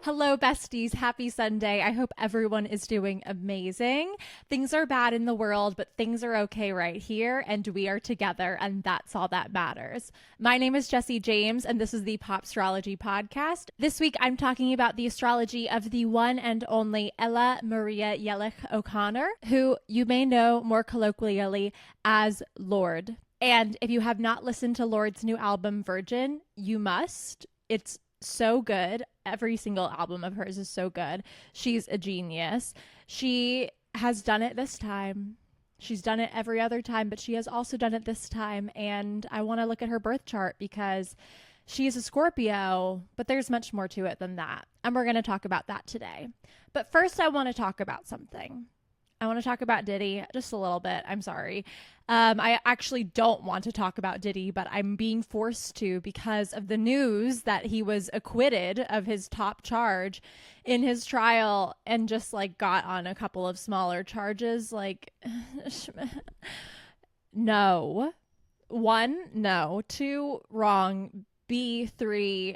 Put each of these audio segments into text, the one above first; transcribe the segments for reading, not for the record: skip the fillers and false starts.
Hello, besties. Happy Sunday. I hope everyone is doing amazing. Things are bad in the world, but things are okay right here, and we are together, and that's all that matters. My name is Jessie James, and this is the Astrology podcast. This week, I'm talking about the astrology of the one and only Ella Maria Yellich O'Connor, who you may know more colloquially as Lorde. And if you have not listened to Lorde's new album, Virgin, you must. It's so good. Every single album of hers is so good. She's a genius. She has done it this time. She's done it every other time, but she has also done it this time. And I want to look at her birth chart because she is a Scorpio, but there's much more to it than that. And we're going to talk about that today. But first, I want to talk about something. I want to talk about Diddy just a little bit. I'm sorry. I actually don't want to talk about Diddy, but I'm being forced to because of the news that he was acquitted of his top charge in his trial and just got on a couple of smaller charges. No. One, no. Two, wrong. B, three,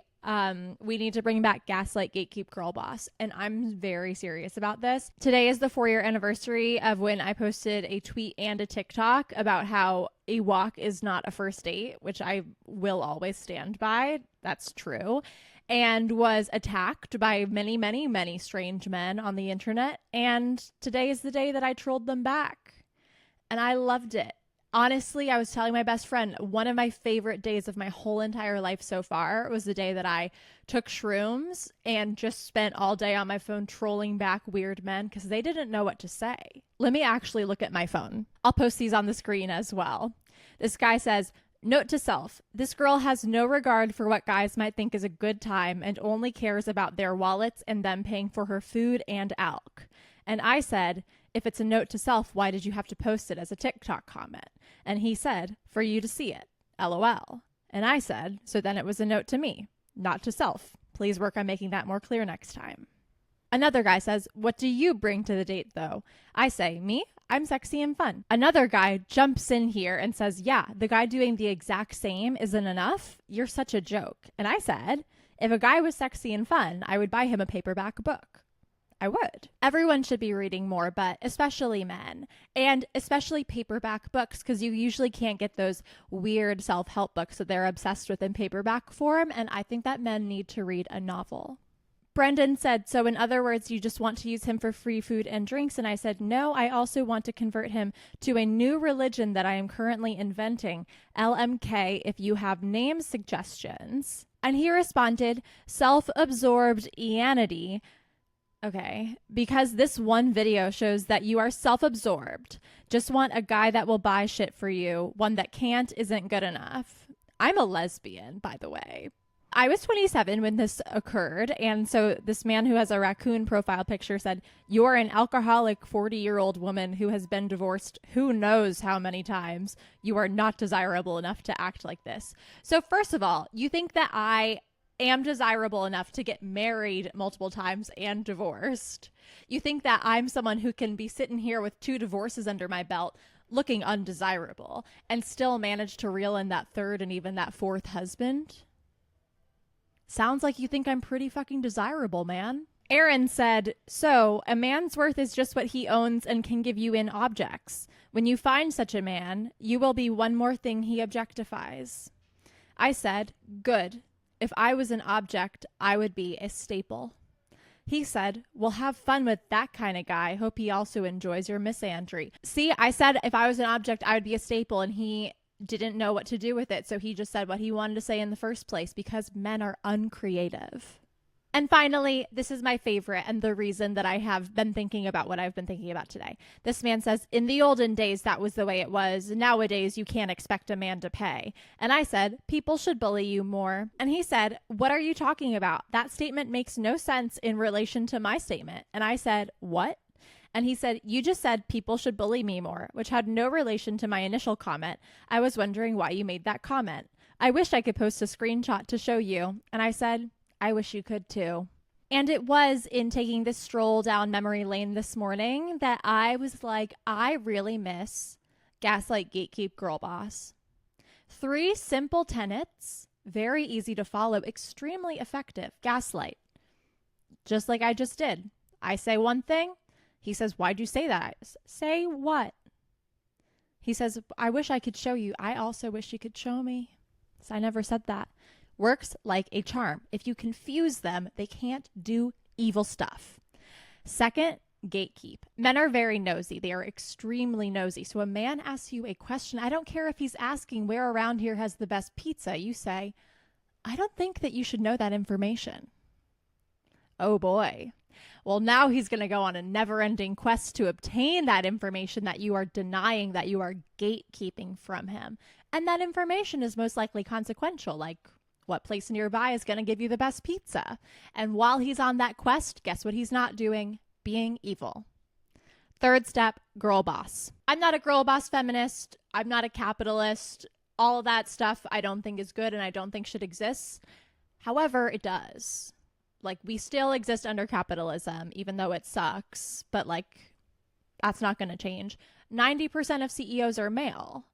we need to bring back Gaslight Gatekeep Girl Boss. And I'm very serious about this. Today is the 4-year anniversary of when I posted a tweet and a TikTok about how a walk is not a first date, which I will always stand by. That's true. And was attacked by many, many, many strange men on the internet. And today is the day that I trolled them back. And I loved it. Honestly, I was telling my best friend, one of my favorite days of my whole entire life so far was the day that I took shrooms and just spent all day on my phone trolling back weird men because they didn't know what to say. Let me actually look at my phone. I'll post these on the screen as well. This guy says, "Note to self, this girl has no regard for what guys might think is a good time and only cares about their wallets and them paying for her food and alk." And I said, "If it's a note to self, why did you have to post it as a TikTok comment?" And he said, "For you to see it. LOL." And I said, "So then it was a note to me, not to self. Please work on making that more clear next time." Another guy says, "What do you bring to the date though?" I say, "Me? I'm sexy and fun." Another guy jumps in here and says, "Yeah, the guy doing the exact same isn't enough. You're such a joke." And I said, "If a guy was sexy and fun, I would buy him a paperback book." I would. Everyone should be reading more, but especially men, and especially paperback books, because you usually can't get those weird self-help books that they're obsessed with in paperback form, and I think that men need to read a novel. Brendan said, "So in other words, you just want to use him for free food and drinks?" And I said, "No, I also want to convert him to a new religion that I am currently inventing, LMK, if you have name suggestions." And he responded, "Self-absorbed Ianity." Okay, because this one video shows that you are self-absorbed. Just want a guy that will buy shit for you. One that can't isn't good enough. I'm a lesbian, by the way. I was 27 when this occurred, and so this man who has a raccoon profile picture said, "You're an alcoholic 40-year-old woman who has been divorced who knows how many times. You are not desirable enough to act like this." So first of all, you think that I am desirable enough to get married multiple times and divorced. You think that I'm someone who can be sitting here with 2 divorces under my belt looking undesirable and still manage to reel in that 3rd and even that 4th husband? Sounds like you think I'm pretty fucking desirable, man. Aaron said, "So a man's worth is just what he owns and can give you in objects. When you find such a man, you will be one more thing he objectifies." I said, "Good. If I was an object, I would be a staple." He said, "Well, have fun with that kind of guy. Hope he also enjoys your misandry." See, I said if I was an object, I would be a staple, and he didn't know what to do with it. So he just said what he wanted to say in the first place because men are uncreative. And finally, this is my favorite and the reason that I have been thinking about what I've been thinking about today. This man says, "In the olden days, that was the way it was. Nowadays, you can't expect a man to pay." And I said, "People should bully you more." And he said, "What are you talking about? That statement makes no sense in relation to my statement." And I said, "What?" And he said, "You just said people should bully me more," which had no relation to my initial comment. I was wondering why you made that comment. I wish I could post a screenshot to show you. And I said, "I wish you could too." And it was in taking this stroll down memory lane this morning that I was like, I really miss Gaslight Gatekeep Girl Boss. 3 simple tenets, very easy to follow, extremely effective. Gaslight. just like I just did. I say one thing. He says, why'd you say that? Say what? He says, I wish I could show you. I also wish you could show me. So I never said that. Works like a charm. If you confuse them, they can't do evil stuff. Second, gatekeep. Men are very nosy. They are extremely nosy. So a man asks you a question. I don't care if he's asking where around here has the best pizza. You say, I don't think that you should know that information. Oh boy. Well, now he's going to go on a never-ending quest to obtain that information that you are denying, that you are gatekeeping from him. And that information is most likely consequential, like what place nearby is going to give you the best pizza. And while he's on that quest, guess what he's not doing? Being evil. Third step, girl boss. I'm not a girl boss feminist. I'm not a capitalist. All of that stuff I don't think is good and I don't think should exist. However, it does. Like, we still exist under capitalism, even though it sucks. But, like, that's not going to change. 90% of CEOs are male.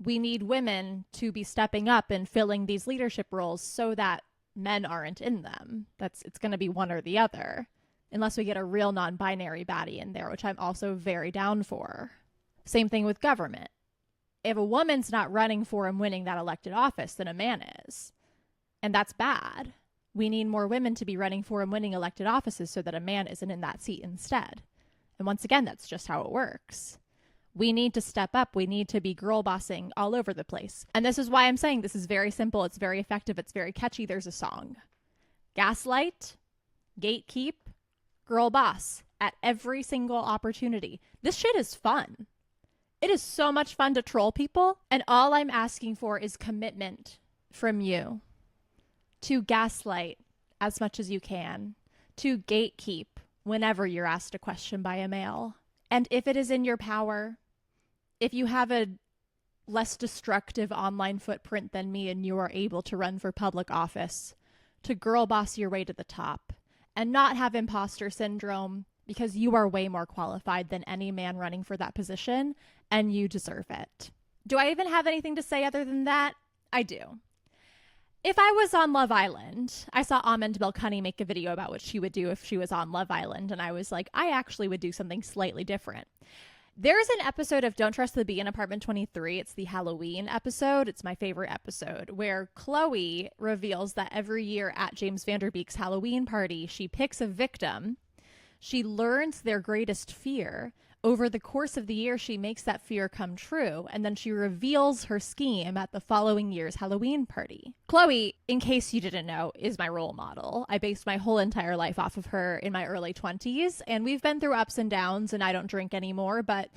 We need women to be stepping up and filling these leadership roles so that men aren't in them. It's going to be one or the other. Unless we get a real non-binary baddie in there, which I'm also very down for. Same thing with government. If a woman's not running for and winning that elected office, then a man is. And that's bad. We need more women to be running for and winning elected offices so that a man isn't in that seat instead. And once again, that's just how it works. We need to step up. We need to be girl bossing all over the place. And this is why I'm saying this is very simple. It's very effective. It's very catchy. There's a song. Gaslight, gatekeep, girl boss at every single opportunity. This shit is fun. It is so much fun to troll people. And all I'm asking for is commitment from you. To gaslight as much as you can, to gatekeep whenever you're asked a question by a male. And if it is in your power, if you have a less destructive online footprint than me and you are able to run for public office, to girl boss your way to the top and not have imposter syndrome because you are way more qualified than any man running for that position and you deserve it. Do I even have anything to say other than that? I do. If I was on Love Island, I saw Amand Belkani make a video about what she would do if she was on Love Island, and I was like, I actually would do something slightly different. There's an episode of Don't Trust the Bee in Apartment 23. It's the Halloween episode. It's my favorite episode, where Chloe reveals that every year at James Van Der Beek's Halloween party, she picks a victim. She learns their greatest fear. Over the course of the year, she makes that fear come true, and then she reveals her scheme at the following year's Halloween party. Chloe, in case you didn't know, is my role model. I based my whole entire life off of her in my early 20s, and we've been through ups and downs, and I don't drink anymore, but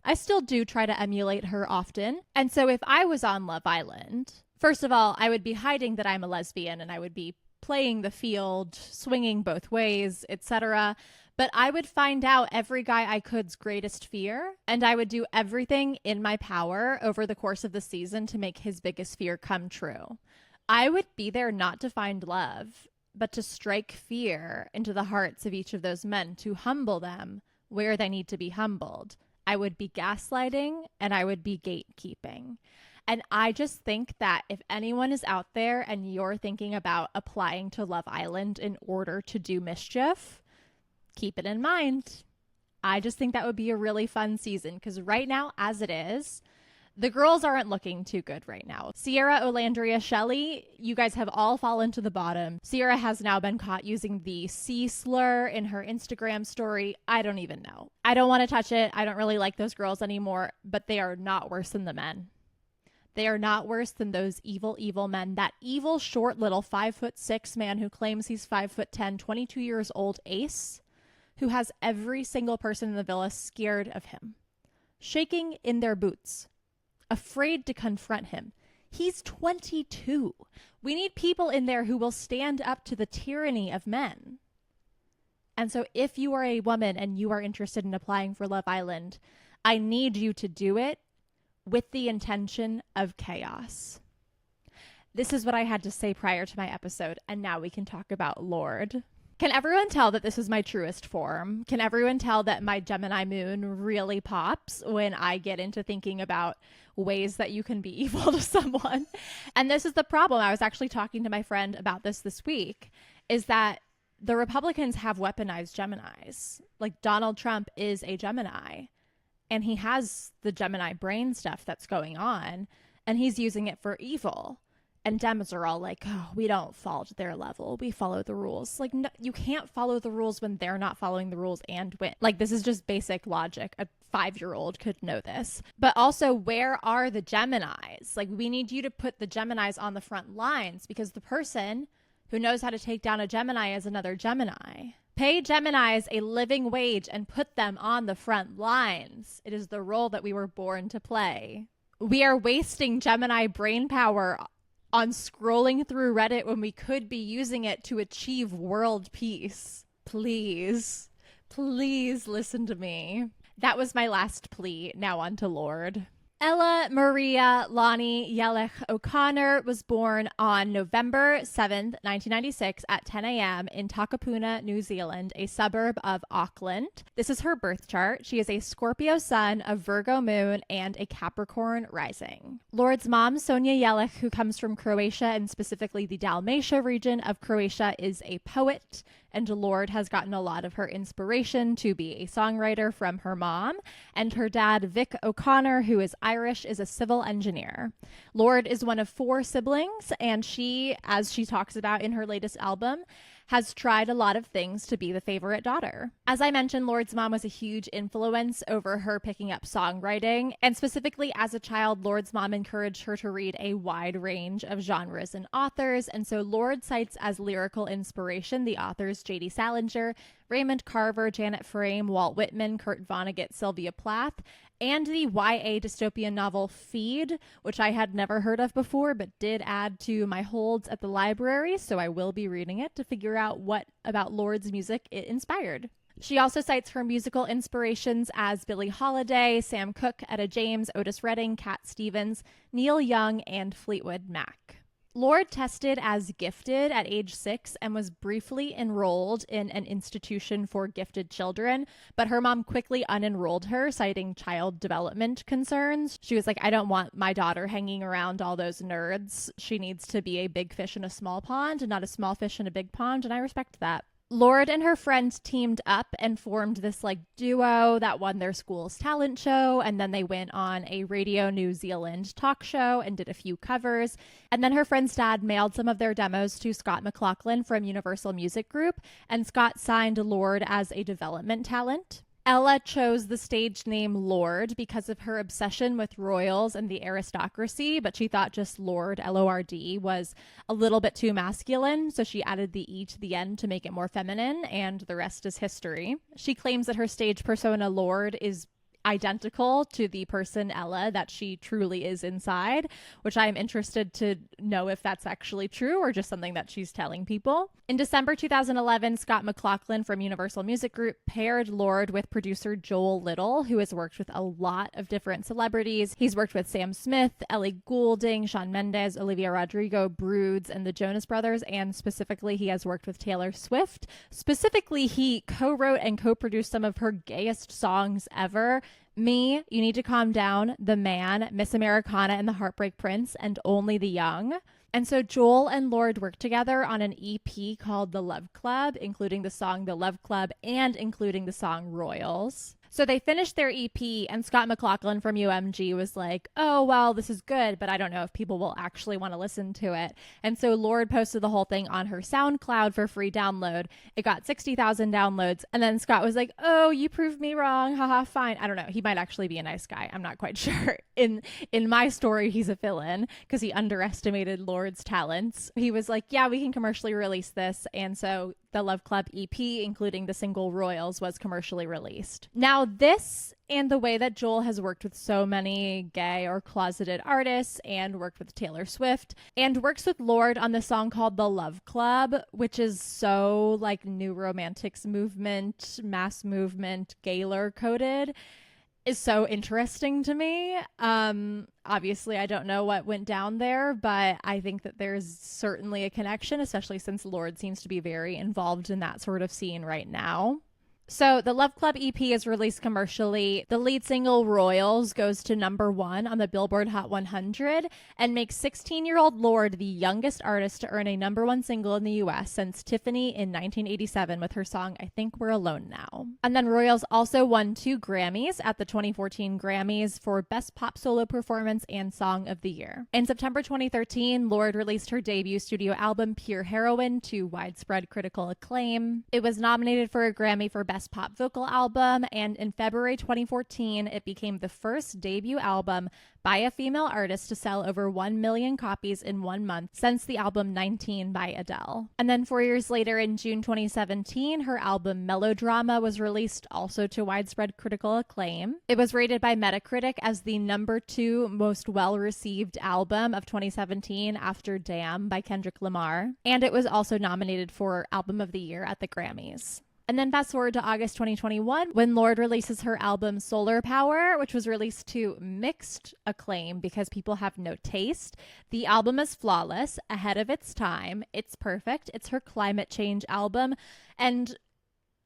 I still do try to emulate her often. And so if I was on Love Island, first of all, I would be hiding that I'm a lesbian, and I would be playing the field, swinging both ways, etc., but I would find out every guy I could's greatest fear, and I would do everything in my power over the course of the season to make his biggest fear come true. I would be there not to find love, but to strike fear into the hearts of each of those men, to humble them where they need to be humbled. I would be gaslighting, and I would be gatekeeping. And I just think that if anyone is out there and you're thinking about applying to Love Island in order to do mischief, keep it in mind. I just think that would be a really fun season because right now, as it is, the girls aren't looking too good right now. Sierra, Olandria, Shelley, you guys have all fallen to the bottom. Sierra has now been caught using the C slur in her Instagram story. I don't even know. I don't want to touch it. I don't really like those girls anymore, but they are not worse than the men. They are not worse than those evil, evil men. That evil, short, little 5'6" man who claims he's 5'10", 22 years old ace, who has every single person in the villa scared of him, shaking in their boots, afraid to confront him. He's 22. We need people in there who will stand up to the tyranny of men. And so if you are a woman and you are interested in applying for Love Island, I need you to do it with the intention of chaos. This is what I had to say prior to my episode, and now we can talk about Lorde. Can everyone tell that this is my truest form? Can everyone tell that my Gemini moon really pops when I get into thinking about ways that you can be evil to someone? And this is the problem. I was actually talking to my friend about this week, is that the Republicans have weaponized Geminis. Like Donald Trump is a Gemini and he has the Gemini brain stuff that's going on and he's using it for evil. And Dems are all like, oh, we don't fall to their level. We follow the rules. Like, no, you can't follow the rules when they're not following the rules and win. Like, this is just basic logic. A 5-year-old could know this. But also, where are the Geminis? Like, we need you to put the Geminis on the front lines because the person who knows how to take down a Gemini is another Gemini. Pay Geminis a living wage and put them on the front lines. It is the role that we were born to play. We are wasting Gemini brain power on scrolling through Reddit when we could be using it to achieve world peace. Please, please listen to me. That was my last plea. Now on to Lorde. Ella Maria Lonnie Yelech O'Connor was born on November 7th, 1996 at 10 a.m. in Takapuna, New Zealand, a suburb of Auckland. This is her birth chart. She is a Scorpio Sun, a Virgo Moon, and a Capricorn rising. Lorde's mom, Sonia Yelech, who comes from Croatia and specifically the Dalmatia region of Croatia, is a poet. And Lorde has gotten a lot of her inspiration to be a songwriter from her mom. And her dad, Vic O'Connor, who is Irish, is a civil engineer. Lorde is one of 4 siblings, and she, as she talks about in her latest album, has tried a lot of things to be the favorite daughter. As I mentioned, Lorde's mom was a huge influence over her picking up songwriting, and specifically as a child, Lorde's mom encouraged her to read a wide range of genres and authors, and so Lorde cites as lyrical inspiration the authors J.D. Salinger, Raymond Carver, Janet Frame, Walt Whitman, Kurt Vonnegut, Sylvia Plath, and the YA dystopian novel Feed, which I had never heard of before, but did add to my holds at the library, so I will be reading it to figure out what about Lorde's music it inspired. She also cites her musical inspirations as Billie Holiday, Sam Cooke, Etta James, Otis Redding, Cat Stevens, Neil Young, and Fleetwood Mac. Lorde tested as gifted at age 6 and was briefly enrolled in an institution for gifted children, but her mom quickly unenrolled her, citing child development concerns. She was like, I don't want my daughter hanging around all those nerds. She needs to be a big fish in a small pond and not a small fish in a big pond, and I respect that. Lorde and her friends teamed up and formed this duo that won their school's talent show, and then they went on a Radio New Zealand talk show and did a few covers. And then her friend's dad mailed some of their demos to Scott McLaughlin from Universal Music Group, and Scott signed Lorde as a development talent. Ella chose the stage name Lorde because of her obsession with royals and the aristocracy, but she thought just Lorde, L-O-R-D, was a little bit too masculine, so she added the E to the end to make it more feminine, and the rest is history. She claims that her stage persona Lorde is identical to the person Ella that she truly is inside, which I'm interested to know if that's actually true or just something that she's telling people. In December 2011, Scott McLaughlin from Universal Music Group paired Lorde with producer Joel Little, who has worked with a lot of different celebrities. He's worked with Sam Smith, Ellie Goulding, Shawn Mendes, Olivia Rodrigo, Broods, and the Jonas Brothers, and specifically he has worked with Taylor Swift. Specifically, he co-wrote and co-produced some of her gayest songs ever. Me, You Need to Calm Down, The Man, Miss Americana and the Heartbreak Prince, and Only the Young. And so Joel and Lorde worked together on an EP called The Love Club, including the song The Love Club and including the song Royals. So they finished their EP, and Scott McLaughlin from UMG was like, oh, well, this is good, but I don't know if people will actually want to listen to it. And so Lorde posted the whole thing on her SoundCloud for free download. It got 60,000 downloads. And then Scott was like, oh, you proved me wrong. Haha, fine. I don't know. He might actually be a nice guy. I'm not quite sure. In my story, he's a villain because he underestimated Lorde's talents. He was like, yeah, we can commercially release this. And so the Love Club EP, including the single Royals, was commercially released. Now, this and the way that Joel has worked with so many gay or closeted artists and worked with Taylor Swift and works with Lorde on the song called The Love Club, which is so New Romantics movement, mass movement, Gaylor coded, is so interesting to me. Obviously, I don't know what went down there, but I think that there's certainly a connection, especially since Lorde seems to be very involved in that sort of scene right now. So the Love Club EP is released commercially. The lead single, Royals, goes to #1 on the Billboard Hot 100 and makes 16-year-old Lorde the youngest artist to earn a #1 single in the US since Tiffany in 1987 with her song I Think We're Alone Now. And then Royals also won 2 Grammys at the 2014 Grammys for Best Pop Solo Performance and Song of the Year. In September 2013, Lorde released her debut studio album Pure Heroine to widespread critical acclaim. It was nominated for a Grammy for Best Pop Vocal Album, and in February 2014, it became the first debut album by a female artist to sell over 1 million copies in 1 month since the album 19 by Adele. And then 4 years later, in June 2017, her album Melodrama was released, also to widespread critical acclaim. It was rated by Metacritic as the #2 most well-received album of 2017 after Damn by Kendrick Lamar, and it was also nominated for Album of the Year at the Grammys. And then fast forward to August 2021, when Lorde releases her album Solar Power, which was released to mixed acclaim because people have no taste. The album is flawless, ahead of its time. It's perfect. It's her climate change album. And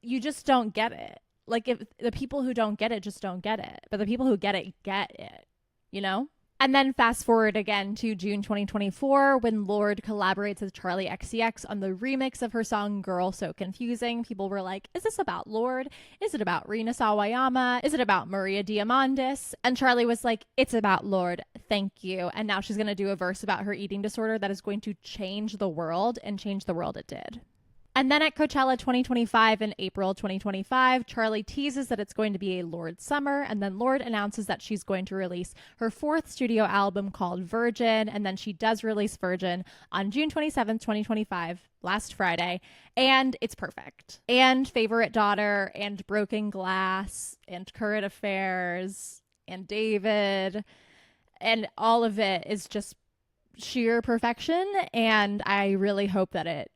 you just don't get it. Like, if the people who don't get it just don't get it. But the people who get it, you know? And then fast forward again to June 2024 when Lorde collaborates with Charli XCX on the remix of her song Girl So Confusing. People were like, is this about Lorde? Is it about Rina Sawayama? Is it about Maria Diamandis? And Charli was like, it's about Lorde. Thank you. And now she's going to do a verse about her eating disorder that is going to change the world, and change the world it did. And then at Coachella 2025 in April 2025, Charli teases that it's going to be a Lorde summer, and then Lorde announces that she's going to release her 4th studio album called Virgin, and then she does release Virgin on June 27th, 2025, last Friday, and it's perfect. And Favorite Daughter, and Broken Glass, and Current Affairs, and David, and all of it is just sheer perfection, and I really hope that it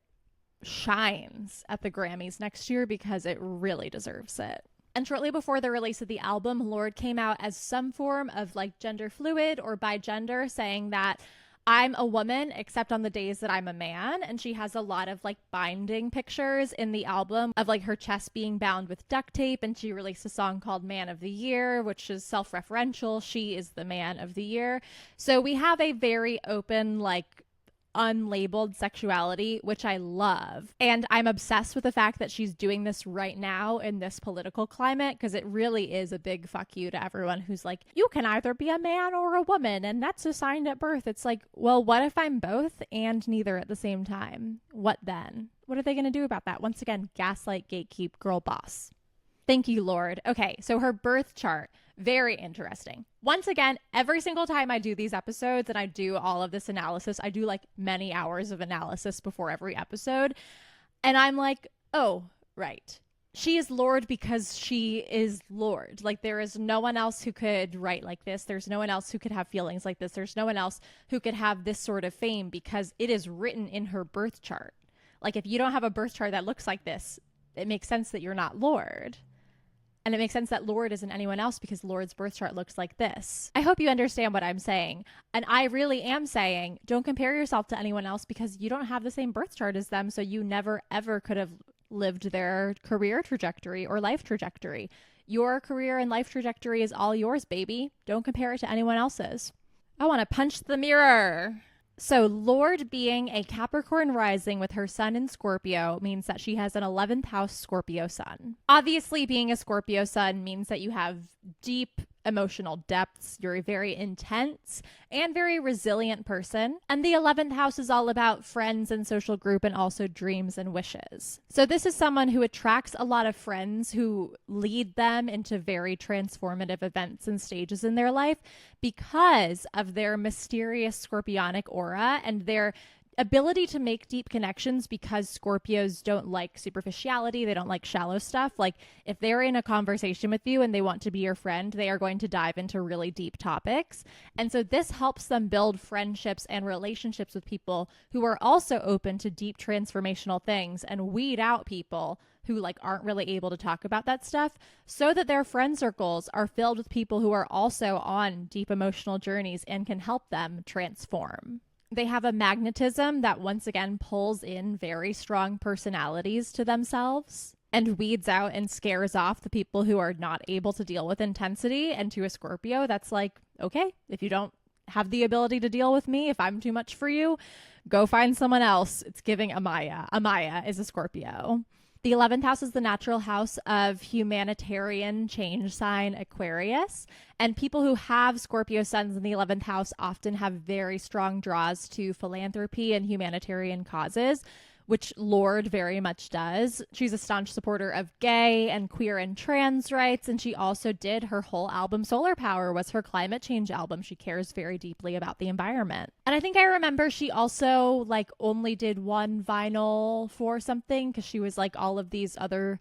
shines at the Grammys next year because it really deserves it. And shortly before the release of the album, Lorde came out as some form of like gender fluid or bigender, saying that I'm a woman except on the days that I'm a man. And she has a lot of like binding pictures in the album of like her chest being bound with duct tape. And she released a song called Man of the Year, which is self-referential. She is the man of the year. So we have a very open, like, unlabeled sexuality, which I love. And I'm obsessed with the fact that she's doing this right now in this political climate, because it really is a big fuck you to everyone who's like, you can either be a man or a woman and that's assigned at birth. It's like, well, what if I'm both and neither at the same time? What then? What are they going to do about that? Once again, gaslight, gatekeep, girl boss. Thank you, Lorde. Okay, so her birth chart, very interesting. Once again, every single time I do these episodes and I do all of this analysis, I do like many hours of analysis before every episode. And I'm like, oh, right. She is Lorde because she is Lorde. Like, there is no one else who could write like this. There's no one else who could have feelings like this. There's no one else who could have this sort of fame because it is written in her birth chart. Like, if you don't have a birth chart that looks like this, it makes sense that you're not Lorde. And it makes sense that Lorde isn't anyone else because Lorde's birth chart looks like this. I hope you understand what I'm saying. And I really am saying, don't compare yourself to anyone else because you don't have the same birth chart as them. So you never, ever could have lived their career trajectory or life trajectory. Your career and life trajectory is all yours, baby. Don't compare it to anyone else's. I want to punch the mirror. So Lorde being a Capricorn rising with her sun in Scorpio means that she has an 11th house Scorpio sun. Obviously, being a Scorpio sun means that you have deep emotional depths. You're a very intense and very resilient person. And the 11th house is all about friends and social group and also dreams and wishes. So this is someone who attracts a lot of friends who lead them into very transformative events and stages in their life because of their mysterious scorpionic aura and their ability to make deep connections, because Scorpios don't like superficiality. They don't like shallow stuff. Like, if they're in a conversation with you and they want to be your friend, they are going to dive into really deep topics. And so this helps them build friendships and relationships with people who are also open to deep transformational things, and weed out people who like aren't really able to talk about that stuff, so that their friend circles are filled with people who are also on deep emotional journeys and can help them transform. They have a magnetism that once again pulls in very strong personalities to themselves. and weeds out and scares off the people who are not able to deal with intensity. And to a Scorpio, that's like, okay, if you don't have the ability to deal with me, if I'm too much for you, go find someone else. It's giving Amaya. Amaya is a Scorpio. The 11th house is the natural house of humanitarian change sign Aquarius. And people who have Scorpio suns in the 11th house often have very strong draws to philanthropy and humanitarian causes, which Lorde very much does. She's a staunch supporter of gay and queer and trans rights, and she also did her whole album Solar Power was her climate change album. She cares very deeply about the environment. And I think I remember she also like only did one vinyl for something because she was like all of these other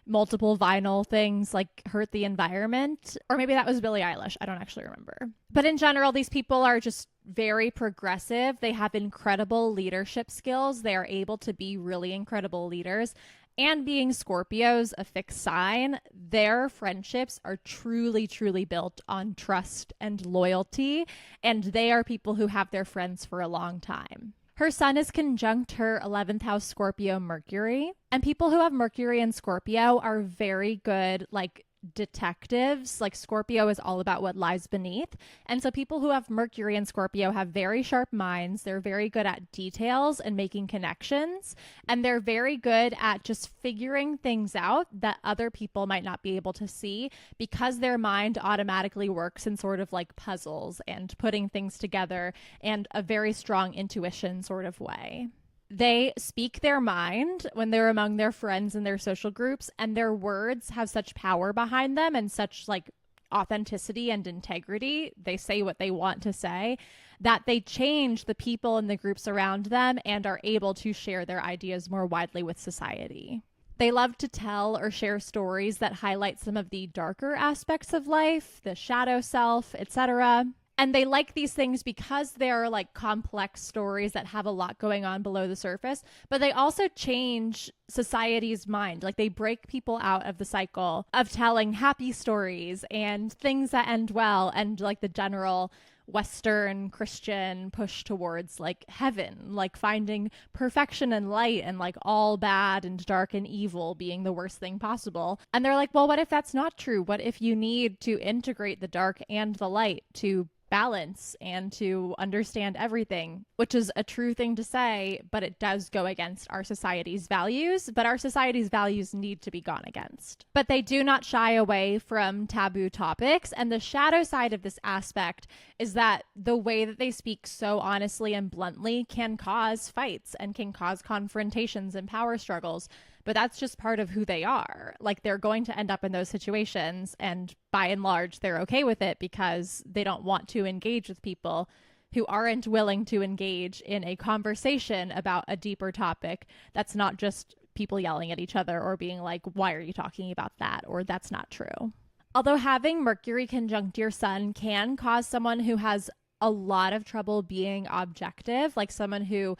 multiple vinyl things like hurt the environment. Or maybe that was Billie Eilish. I don't actually remember. But in general, these people are just very progressive. They have incredible leadership skills. They are able to be really incredible leaders. And being Scorpios, a fixed sign, their friendships are truly, truly built on trust and loyalty. And they are people who have their friends for a long time. Her sun is conjunct her 11th house Scorpio Mercury. And people who have Mercury and Scorpio are very good, like, detectives. Like, Scorpio is all about what lies beneath. And so people who have Mercury and Scorpio have very sharp minds. They're very good at details and making connections. And they're very good at just figuring things out that other people might not be able to see because their mind automatically works in sort of like puzzles and putting things together and a very strong intuition sort of way. They speak their mind when they're among their friends and their social groups, and their words have such power behind them and such like authenticity and integrity. They say what they want to say, that they change the people in the groups around them and are able to share their ideas more widely with society. They love to tell or share stories that highlight some of the darker aspects of life, the shadow self, etc. And they like these things because they're like complex stories that have a lot going on below the surface, but they also change society's mind. Like, they break people out of the cycle of telling happy stories and things that end well and like the general Western Christian push towards like heaven, like finding perfection and light and like all bad and dark and evil being the worst thing possible. And they're like, well, what if that's not true? What if you need to integrate the dark and the light to balance and to understand everything, which is a true thing to say, but it does go against our society's values. But our society's values need to be gone against. But they do not shy away from taboo topics. And the shadow side of this aspect is that the way that they speak so honestly and bluntly can cause fights and can cause confrontations and power struggles. But that's just part of who they are. Like, they're going to end up in those situations, and by and large, they're okay with it because they don't want to engage with people who aren't willing to engage in a conversation about a deeper topic that's not just people yelling at each other or being like, why are you talking about that? Or that's not true. Although having Mercury conjunct your sun can cause someone who has a lot of trouble being objective, like someone who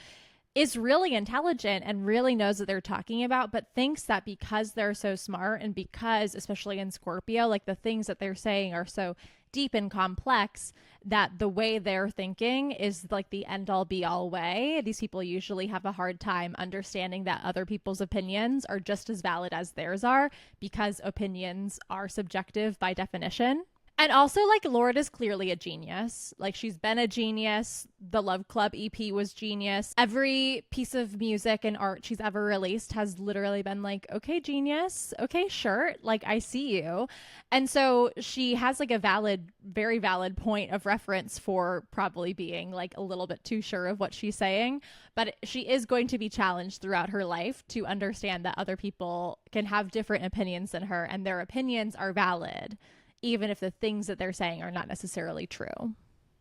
is really intelligent and really knows what they're talking about, but thinks that because they're so smart and because, especially in Scorpio, like the things that they're saying are so deep and complex that the way they're thinking is like the end all be all way. These people usually have a hard time understanding that other people's opinions are just as valid as theirs are because opinions are subjective by definition. And also, like, Lorde is clearly a genius. Like, she's been a genius. The Love Club EP was genius. Every piece of music and art she's ever released has literally been like, okay, genius. Okay, sure. Like, I see you. And so she has like a valid, very valid point of reference for probably being like a little bit too sure of what she's saying. But she is going to be challenged throughout her life to understand that other people can have different opinions than her, and their opinions are valid, even if the things that they're saying are not necessarily true.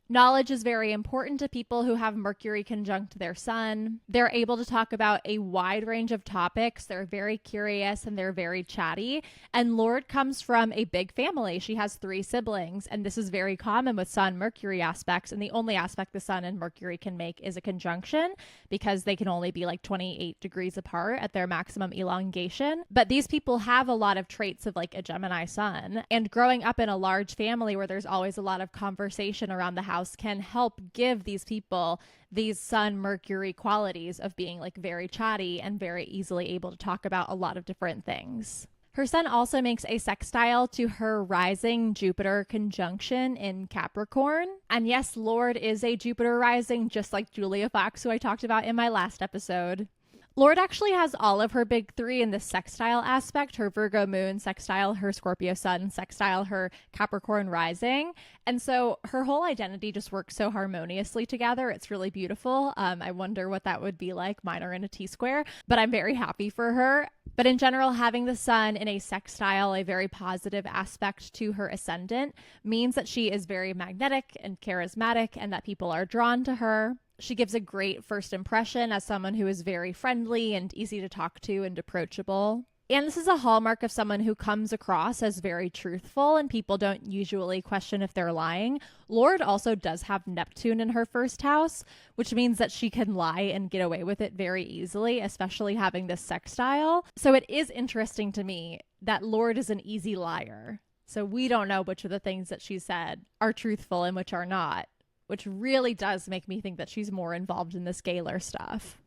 Knowledge is very important to people who have Mercury conjunct their sun. They're able to talk about a wide range of topics. They're very curious and they're very chatty. And Lorde comes from a big family. She has 3 siblings, and this is very common with Sun-Mercury aspects. And the only aspect the Sun and Mercury can make is a conjunction because they can only be like 28 degrees apart at their maximum elongation. But these people have a lot of traits of like a Gemini Sun. And growing up in a large family where there's always a lot of conversation around the house house can help give these people these Sun Mercury qualities of being like very chatty and very easily able to talk about a lot of different things. Her Sun also makes a sextile to her rising Jupiter conjunction in Capricorn. And yes, Lorde is a Jupiter rising, just like Julia Fox, who I talked about in my last episode. Lorde actually has all of her big three in this sextile aspect, her Virgo moon sextile, her Scorpio sun sextile, her Capricorn rising. And so her whole identity just works so harmoniously together. It's really beautiful. I wonder what that would be like. Mine are in a T-square, but I'm very happy for her. But in general, having the sun in a sextile, a very positive aspect to her ascendant, means that she is very magnetic and charismatic and that people are drawn to her. She gives a great first impression as someone who is very friendly and easy to talk to and approachable. And this is a hallmark of someone who comes across as very truthful, and people don't usually question if they're lying. Lorde also does have Neptune in her first house, which means that she can lie and get away with it very easily, especially having this sextile. So it is interesting to me that Lorde is an easy liar. So we don't know which of the things that she said are truthful and which are not, which really does make me think that she's more involved in the scalar stuff.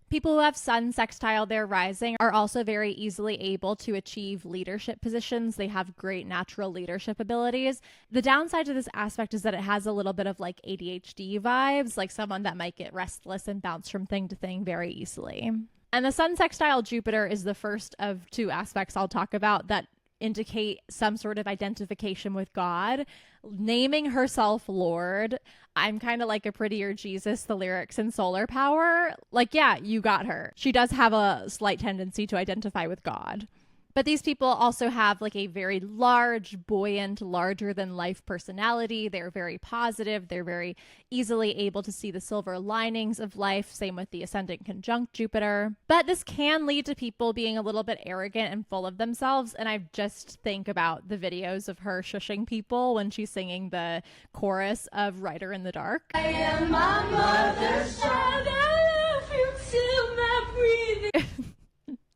People who have sun sextile their rising are also very easily able to achieve leadership positions. They have great natural leadership abilities. The downside to this aspect is that it has a little bit of like ADHD vibes, like someone that might get restless and bounce from thing to thing very easily. And the sun sextile Jupiter is the first of two aspects I'll talk about that indicate some sort of identification with God. Naming herself Lorde, I'm kind of like a prettier Jesus, the lyrics in Solar Power. Like, yeah, you got her. She does have a slight tendency to identify with God. But these people also have like a very large, buoyant, larger than life personality. They're very positive. They're very easily able to see the silver linings of life. Same with the ascendant conjunct Jupiter. But this can lead to people being a little bit arrogant and full of themselves. And I just think about the videos of her shushing people when she's singing the chorus of Writer in the Dark. I am my mother's child. I love you till my breathing.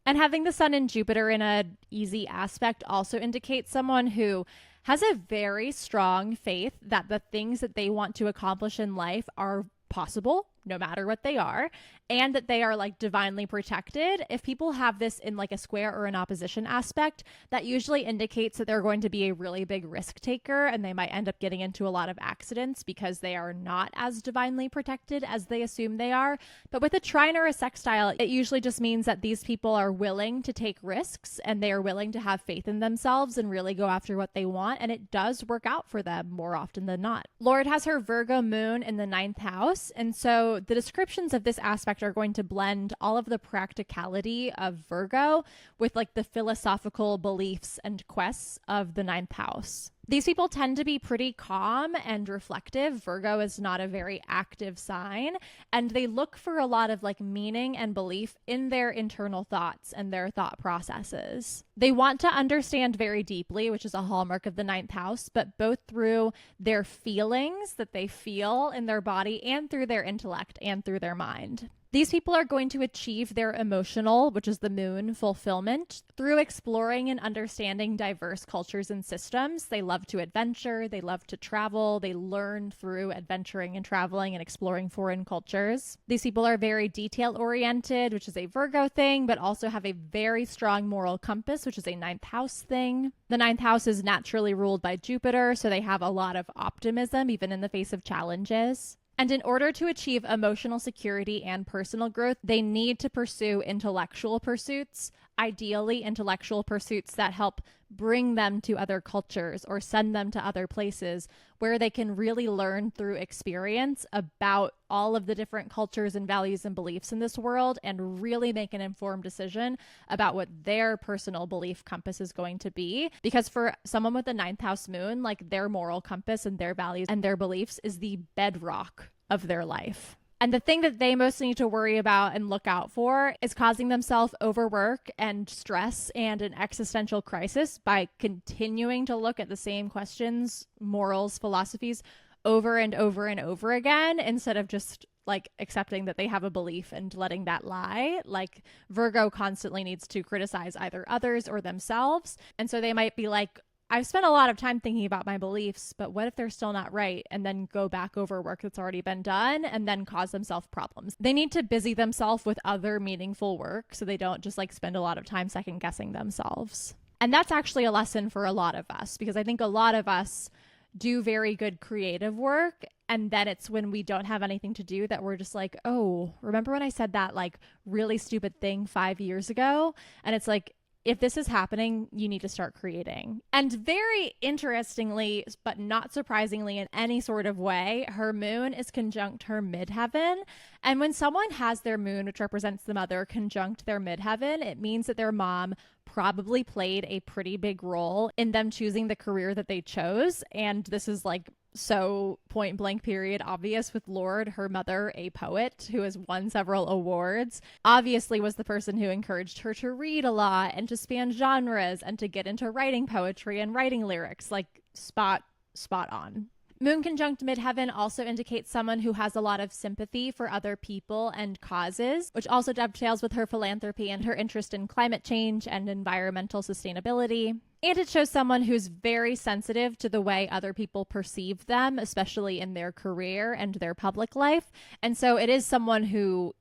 And having the sun and Jupiter in an easy aspect also indicates someone who has a very strong faith that the things that they want to accomplish in life are possible, no matter what they are, and that they are like divinely protected. If people have this in like a square or an opposition aspect, that usually indicates that they're going to be a really big risk taker, and they might end up getting into a lot of accidents because they are not as divinely protected as they assume they are. But with a trine or a sextile, it usually just means that these people are willing to take risks and they are willing to have faith in themselves and really go after what they want, and it does work out for them more often than not. Lorde has her Virgo moon in the 9th house, and so the descriptions of this aspect are going to blend all of the practicality of Virgo with like the philosophical beliefs and quests of the 9th house. These people tend to be pretty calm and reflective. Virgo is not a very active sign, and they look for a lot of like meaning and belief in their internal thoughts and their thought processes. They want to understand very deeply, which is a hallmark of the 9th house, but both through their feelings that they feel in their body and through their intellect and through their mind. These people are going to achieve their emotional, which is the moon, fulfillment through exploring and understanding diverse cultures and systems. They love to adventure. They love to travel. They learn through adventuring and traveling and exploring foreign cultures. These people are very detail-oriented, which is a Virgo thing, but also have a very strong moral compass, which is a 9th house thing. The 9th house is naturally ruled by Jupiter, so they have a lot of optimism, even in the face of challenges. And in order to achieve emotional security and personal growth, they need to pursue intellectual pursuits, ideally intellectual pursuits that help bring them to other cultures or send them to other places where they can really learn through experience about all of the different cultures and values and beliefs in this world and really make an informed decision about what their personal belief compass is going to be. Because for someone with a 9th house moon, like their moral compass and their values and their beliefs is the bedrock of their life. And the thing that they most need to worry about and look out for is causing themselves overwork and stress and an existential crisis by continuing to look at the same questions, morals, philosophies over and over and over again, instead of just like accepting that they have a belief and letting that lie. Like Virgo constantly needs to criticize either others or themselves. And so they might be like, I've spent a lot of time thinking about my beliefs, but what if they're still not right? And then go back over work that's already been done and then cause themselves problems. They need to busy themselves with other meaningful work so they don't just like spend a lot of time second guessing themselves. And that's actually a lesson for a lot of us, because I think a lot of us do very good creative work, and then it's when we don't have anything to do that we're just like, oh, remember when I said that like really stupid thing 5 years ago? And it's like, if this is happening, you need to start creating. And very interestingly, but not surprisingly in any sort of way, her moon is conjunct her midheaven. And when someone has their moon, which represents the mother, conjunct their midheaven, it means that their mom probably played a pretty big role in them choosing the career that they chose. And this is like so point blank period obvious with Lorde, her mother, a poet who has won several awards, obviously was the person who encouraged her to read a lot and to span genres and to get into writing poetry and writing lyrics. Like spot on. Moon conjunct midheaven also indicates someone who has a lot of sympathy for other people and causes, which also dovetails with her philanthropy and her interest in climate change and environmental sustainability. And it shows someone who's very sensitive to the way other people perceive them, especially in their career and their public life. And so it is someone who,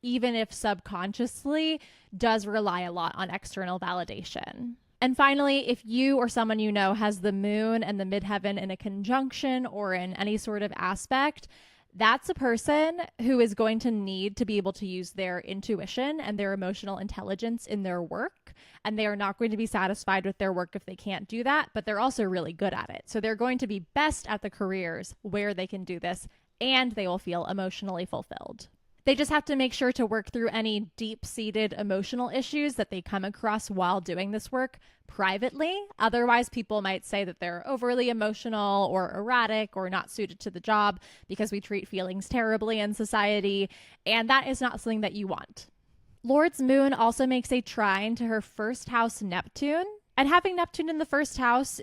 even if subconsciously, does rely a lot on external validation. And finally, if you or someone you know has the moon and the midheaven in a conjunction or in any sort of aspect, that's a person who is going to need to be able to use their intuition and their emotional intelligence in their work. And they are not going to be satisfied with their work if they can't do that, but they're also really good at it. So they're going to be best at the careers where they can do this, and they will feel emotionally fulfilled. They just have to make sure to work through any deep-seated emotional issues that they come across while doing this work privately. Otherwise, people might say that they're overly emotional or erratic or not suited to the job because we treat feelings terribly in society, and that is not something that you want. Lorde's moon also makes a trine to her first house Neptune, and having Neptune in the first house,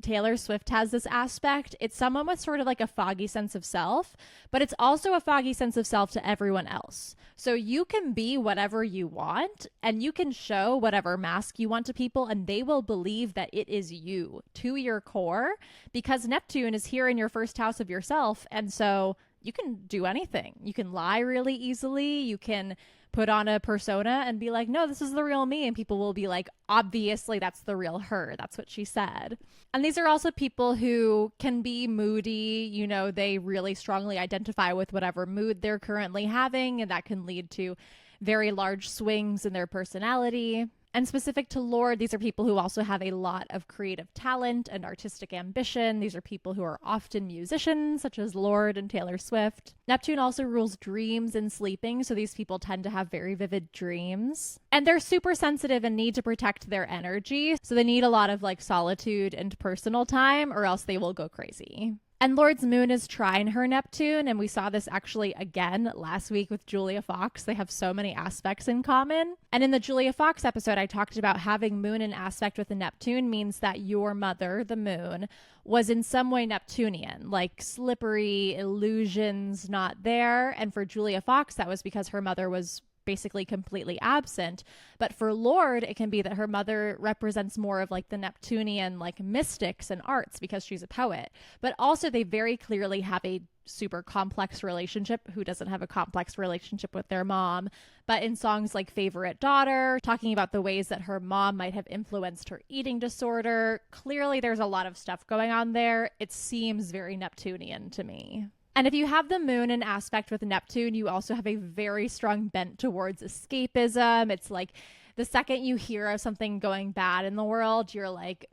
Taylor Swift has this aspect. It's someone with sort of like a foggy sense of self, but it's also a foggy sense of self to everyone else. So you can be whatever you want and you can show whatever mask you want to people, and they will believe that it is you to your core, because Neptune is here in your first house of yourself. And so you can do anything. You can lie really easily. You can put on a persona and be like, no, this is the real me. And people will be like, obviously, that's the real her. That's what she said. And these are also people who can be moody. You know, they really strongly identify with whatever mood they're currently having. And that can lead to very large swings in their personality. And specific to Lorde, these are people who also have a lot of creative talent and artistic ambition. These are people who are often musicians, such as Lorde and Taylor Swift. Neptune also rules dreams and sleeping, so these people tend to have very vivid dreams. And they're super sensitive and need to protect their energy, so they need a lot of like solitude and personal time, or else they will go crazy. And Lorde's moon is trine her Neptune, and we saw this actually again last week with Julia Fox. They have so many aspects in common. And in the Julia Fox episode, I talked about having moon in aspect with the Neptune means that your mother, the moon, was in some way Neptunian, like slippery, illusions not there. And for Julia Fox, that was because her mother was basically completely absent. But for Lorde, it can be that her mother represents more of like the Neptunian like mystics and arts because she's a poet. But also they very clearly have a super complex relationship. Who doesn't have a complex relationship with their mom? But in songs like Favorite Daughter, talking about the ways that her mom might have influenced her eating disorder, clearly there's a lot of stuff going on there. It seems very Neptunian to me. And if you have the moon in aspect with Neptune, you also have a very strong bent towards escapism. It's like the second you hear of something going bad in the world, you're like,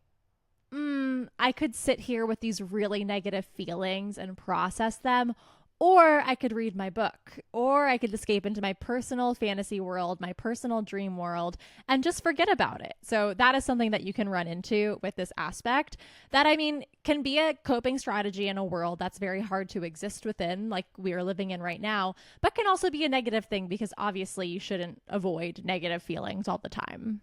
I could sit here with these really negative feelings and process them, or I could read my book, or I could escape into my personal fantasy world, my personal dream world, and just forget about it. So that is something that you can run into with this aspect that, I mean, can be a coping strategy in a world that's very hard to exist within, like we are living in right now, but can also be a negative thing because obviously you shouldn't avoid negative feelings all the time.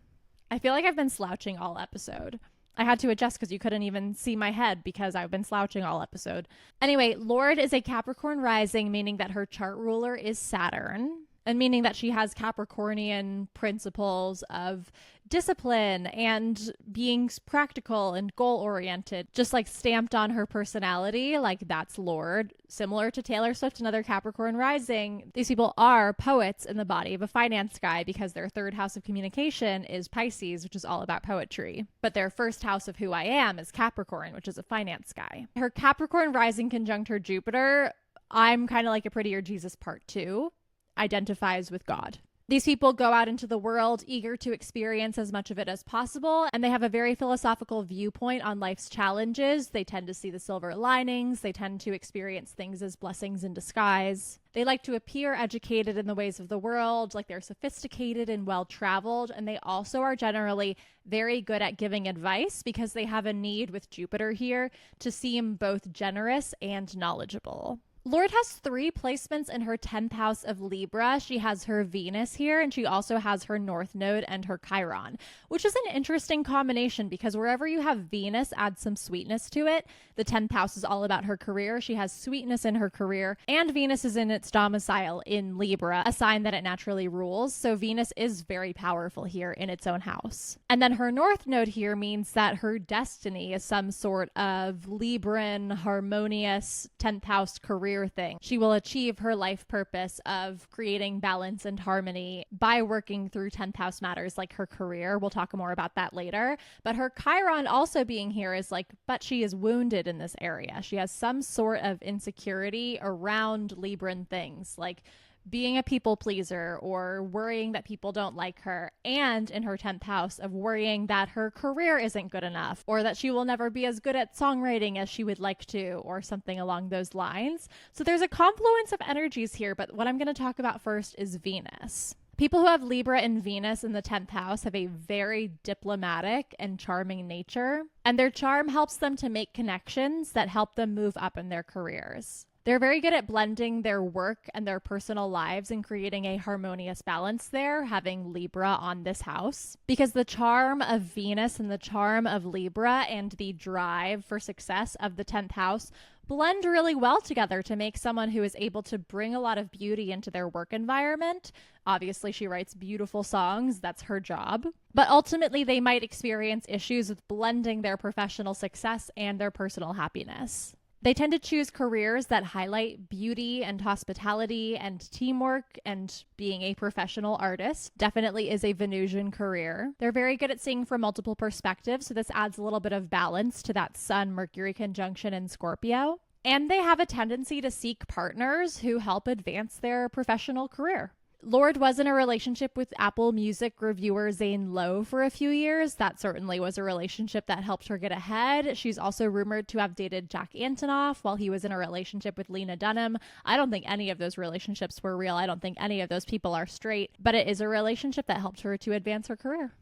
I feel like I've been slouching all episode. I had to adjust because you couldn't even see my head because I've been slouching all episode. Anyway, Lorde is a Capricorn rising, meaning that her chart ruler is Saturn. and meaning that she has Capricornian principles of discipline and being practical and goal-oriented, just like stamped on her personality. Like that's Lorde. Similar to Taylor Swift and other Capricorn rising, these people are poets in the body of a finance guy because their third house of communication is Pisces, which is all about poetry. But their first house of who I am is Capricorn, which is a finance guy. Her Capricorn rising conjunct her Jupiter, I'm kind of like a Prettier Jesus Part 2, identifies with God. These people go out into the world eager to experience as much of it as possible, and they have a very philosophical viewpoint on life's challenges. They tend to see the silver linings. They tend to experience things as blessings in disguise. They like to appear educated in the ways of the world, like they're sophisticated and well-traveled, and they also are generally very good at giving advice because they have a need with Jupiter here to seem both generous and knowledgeable. Lorde has 3 placements in her 10th house of Libra. She has her Venus here, and she also has her North Node and her Chiron, which is an interesting combination because wherever you have Venus adds some sweetness to it. The 10th house is all about her career. She has sweetness in her career, and Venus is in its domicile in Libra, a sign that it naturally rules. So Venus is very powerful here in its own house. And then her North Node here means that her destiny is some sort of Libran, harmonious 10th house career thing. She will achieve her life purpose of creating balance and harmony by working through 10th house matters like her career. We'll talk more about that later. But her Chiron also being here is like, but she is wounded in this area. She has some sort of insecurity around Libran things, like being a people pleaser or worrying that people don't like her, and in her 10th house of worrying that her career isn't good enough or that she will never be as good at songwriting as she would like to, or something along those lines. So there's a confluence of energies here, but what I'm going to talk about first is Venus. People who have Libra and Venus in the 10th house have a very diplomatic and charming nature, and their charm helps them to make connections that help them move up in their careers. They're very good at blending their work and their personal lives and creating a harmonious balance there, having Libra on this house. Because the charm of Venus and the charm of Libra and the drive for success of the 10th house blend really well together to make someone who is able to bring a lot of beauty into their work environment. Obviously, she writes beautiful songs. That's her job. But ultimately, they might experience issues with blending their professional success and their personal happiness. They tend to choose careers that highlight beauty and hospitality and teamwork, and being a professional artist definitely is a Venusian career. They're very good at seeing from multiple perspectives, so this adds a little bit of balance to that Sun-Mercury conjunction in Scorpio. And they have a tendency to seek partners who help advance their professional career. Lorde was in a relationship with Apple Music reviewer Zane Lowe for a few years. That certainly was a relationship that helped her get ahead. She's also rumored to have dated Jack Antonoff while he was in a relationship with Lena Dunham. I don't think any of those relationships were real. I don't think any of those people are straight, but it is a relationship that helped her to advance her career.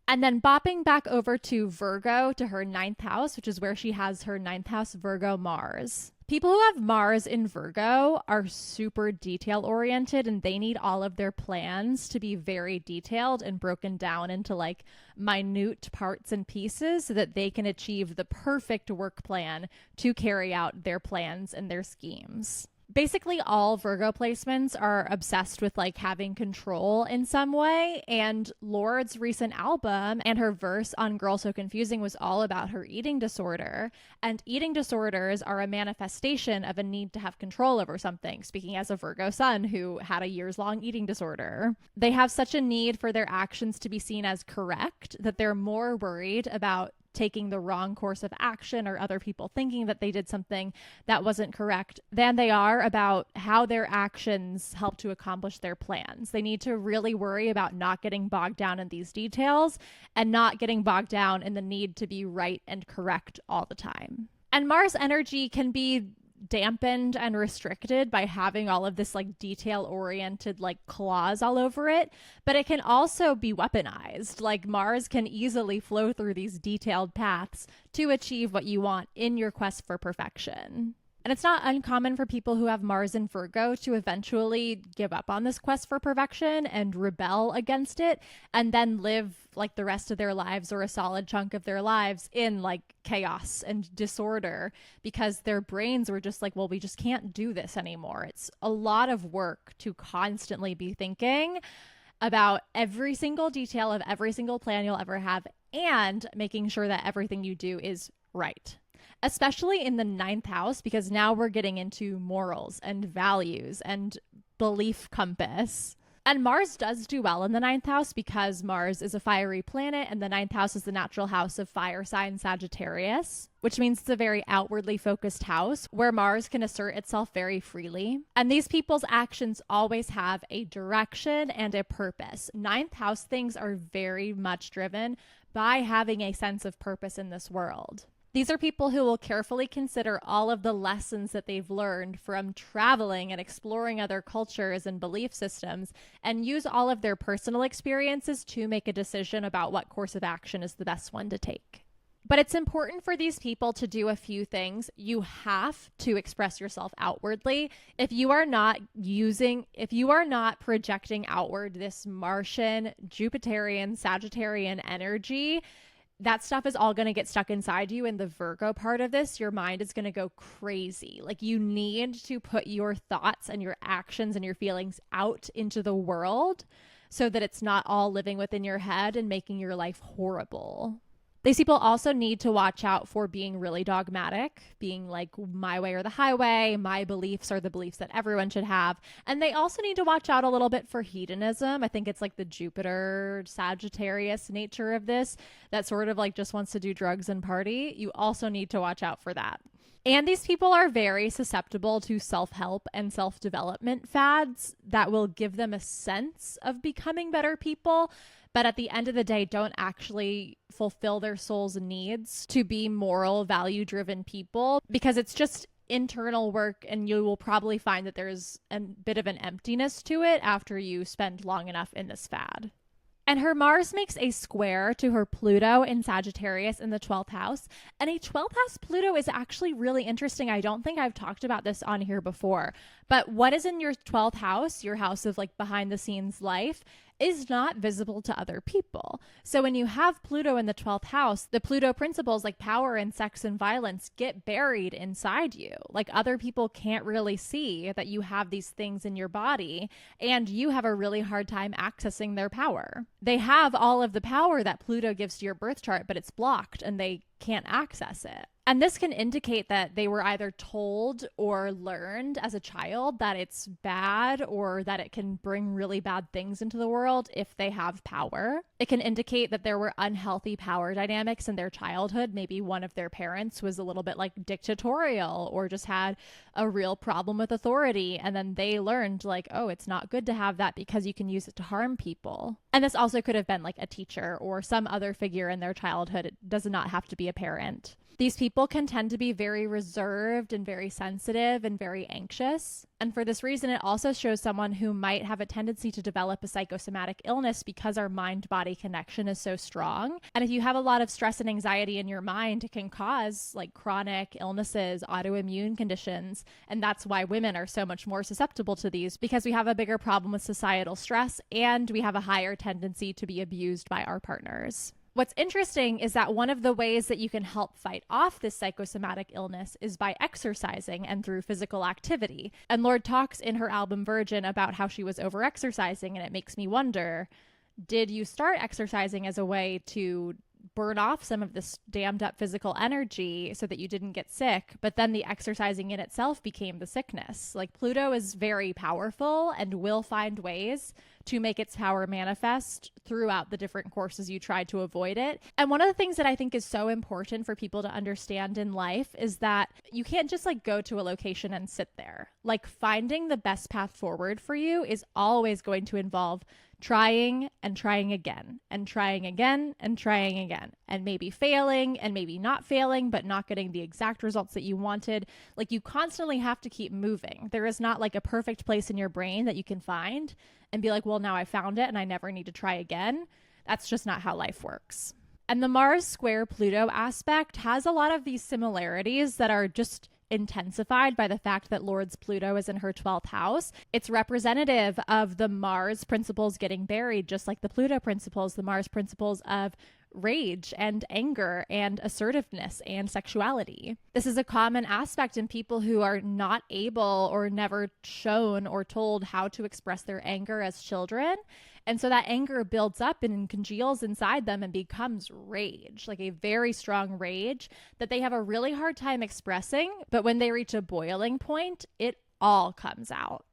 And then bopping back over to Virgo, to her 9th house, which is where she has her 9th house Virgo Mars. People who have Mars in Virgo are super detail-oriented, and they need all of their plans to be very detailed and broken down into like minute parts and pieces so that they can achieve the perfect work plan to carry out their plans and their schemes. Basically, all Virgo placements are obsessed with like having control in some way, and Lorde's recent album and her verse on Girl So Confusing was all about her eating disorder, and eating disorders are a manifestation of a need to have control over something, speaking as a Virgo Sun who had a years-long eating disorder. They have such a need for their actions to be seen as correct that they're more worried about taking the wrong course of action or other people thinking that they did something that wasn't correct than they are about how their actions help to accomplish their plans. They need to really worry about not getting bogged down in these details and not getting bogged down in the need to be right and correct all the time. And Mars energy can be dampened and restricted by having all of this like detail-oriented like claws all over it, but it can also be weaponized. Like Mars can easily flow through these detailed paths to achieve what you want in your quest for perfection. And it's not uncommon for people who have Mars in Virgo to eventually give up on this quest for perfection and rebel against it, and then live like the rest of their lives, or a solid chunk of their lives, in like chaos and disorder, because their brains were just like, well, we just can't do this anymore. It's a lot of work to constantly be thinking about every single detail of every single plan you'll ever have, and making sure that everything you do is right. Especially in the ninth house, because now we're getting into morals and values and belief compass. And Mars does do well in the ninth house because Mars is a fiery planet, and the ninth house is the natural house of fire sign Sagittarius, which means it's a very outwardly focused house where Mars can assert itself very freely. And these people's actions always have a direction and a purpose. Ninth house things are very much driven by having a sense of purpose in this world. These are people who will carefully consider all of the lessons that they've learned from traveling and exploring other cultures and belief systems, and use all of their personal experiences to make a decision about what course of action is the best one to take. But it's important for these people to do a few things. You have to express yourself outwardly. If you are not projecting outward this Martian, Jupiterian, Sagittarian energy, that stuff is all going to get stuck inside you. In the Virgo part of this, your mind is going to go crazy. Like, you need to put your thoughts and your actions and your feelings out into the world so that it's not all living within your head and making your life horrible. These people also need to watch out for being really dogmatic, being like, my way or the highway, my beliefs are the beliefs that everyone should have. And they also need to watch out a little bit for hedonism. I think it's like the Jupiter Sagittarius nature of this that sort of like just wants to do drugs and party. You also need to watch out for that. And these people are very susceptible to self-help and self-development fads that will give them a sense of becoming better people, but at the end of the day, don't actually fulfill their soul's needs to be moral, value-driven people, because it's just internal work, and you will probably find that there's a bit of an emptiness to it after you spend long enough in this fad. And her Mars makes a square to her Pluto in Sagittarius in the 12th house. And a 12th house Pluto is actually really interesting. I don't think I've talked about this on here before. But what is in your 12th house, your house of like behind the scenes life, is not visible to other people. So when you have Pluto in the 12th house, the Pluto principles like power and sex and violence get buried inside you. Like, other people can't really see that you have these things in your body, and you have a really hard time accessing their power. They have all of the power that Pluto gives to your birth chart, but it's blocked and they can't access it. And this can indicate that they were either told or learned as a child that it's bad, or that it can bring really bad things into the world if they have power. It can indicate that there were unhealthy power dynamics in their childhood. Maybe one of their parents was a little bit like dictatorial, or just had a real problem with authority. And then they learned like, oh, it's not good to have that because you can use it to harm people. And this also could have been like a teacher or some other figure in their childhood. It does not have to be a parent. These people can tend to be very reserved and very sensitive and very anxious. And for this reason, it also shows someone who might have a tendency to develop a psychosomatic illness because our mind-body connection is so strong. And if you have a lot of stress and anxiety in your mind, it can cause like chronic illnesses, autoimmune conditions. And that's why women are so much more susceptible to these, because we have a bigger problem with societal stress, and we have a higher tendency to be abused by our partners. What's interesting is that one of the ways that you can help fight off this psychosomatic illness is by exercising and through physical activity. And Lorde talks in her album Virgin about how she was over-exercising, and it makes me wonder, did you start exercising as a way to burn off some of this dammed up physical energy so that you didn't get sick, but then the exercising in itself became the sickness? Like, Pluto is very powerful and will find ways to make its power manifest throughout the different courses you try to avoid it. And one of the things that I think is so important for people to understand in life is that you can't just like go to a location and sit there. Like, finding the best path forward for you is always going to involve trying and trying again and trying again and trying again, and maybe failing and maybe not failing, but not getting the exact results that you wanted. Like, you constantly have to keep moving. There is not like a perfect place in your brain that you can find and be like, well, now I found it and I never need to try again. That's just not how life works. And the Mars square Pluto aspect has a lot of these similarities that are just intensified by the fact that Lord's Pluto is in her 12th house. It's representative of the Mars principles getting buried, just like the Pluto principles, the Mars principles of rage and anger and assertiveness and sexuality. This is a common aspect in people who are not able or never shown or told how to express their anger as children. And so that anger builds up and congeals inside them and becomes rage, like a very strong rage that they have a really hard time expressing. But when they reach a boiling point, it all comes out.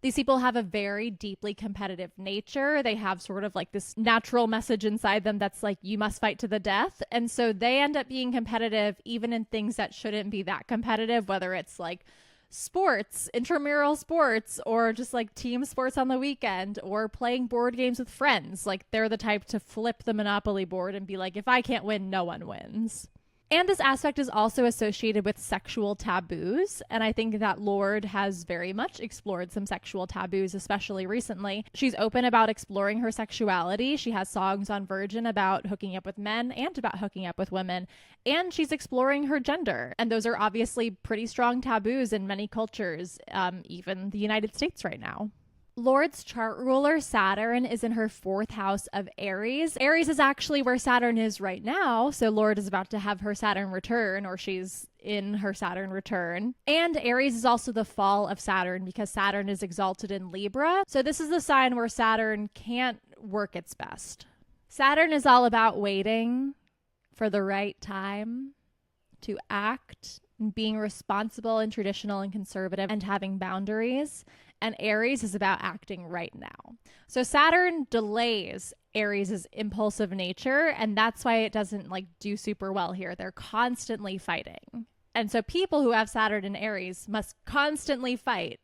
These people have a very deeply competitive nature. They have sort of like this natural message inside them that's like, you must fight to the death. And so they end up being competitive even in things that shouldn't be that competitive, whether it's like sports, intramural sports, or just like team sports on the weekend, or playing board games with friends. Like they're the type to flip the Monopoly board and be like, if I can't win, no one wins. And this aspect is also associated with sexual taboos. And I think that Lorde has very much explored some sexual taboos, especially recently. She's open about exploring her sexuality. She has songs on Virgin about hooking up with men and about hooking up with women. And she's exploring her gender. And those are obviously pretty strong taboos in many cultures, even the United States right now. Lorde's chart ruler, Saturn, is in her 4th house of Aries. Aries is actually where Saturn is right now. So Lorde is about to have her Saturn return, or she's in her Saturn return. And Aries is also the fall of Saturn because Saturn is exalted in Libra. So this is the sign where Saturn can't work its best. Saturn is all about waiting for the right time to act, and being responsible and traditional and conservative and having boundaries. And Aries is about acting right now. So Saturn delays Aries' impulsive nature, and that's why it doesn't like do super well here. They're constantly fighting. And so people who have Saturn in Aries must constantly fight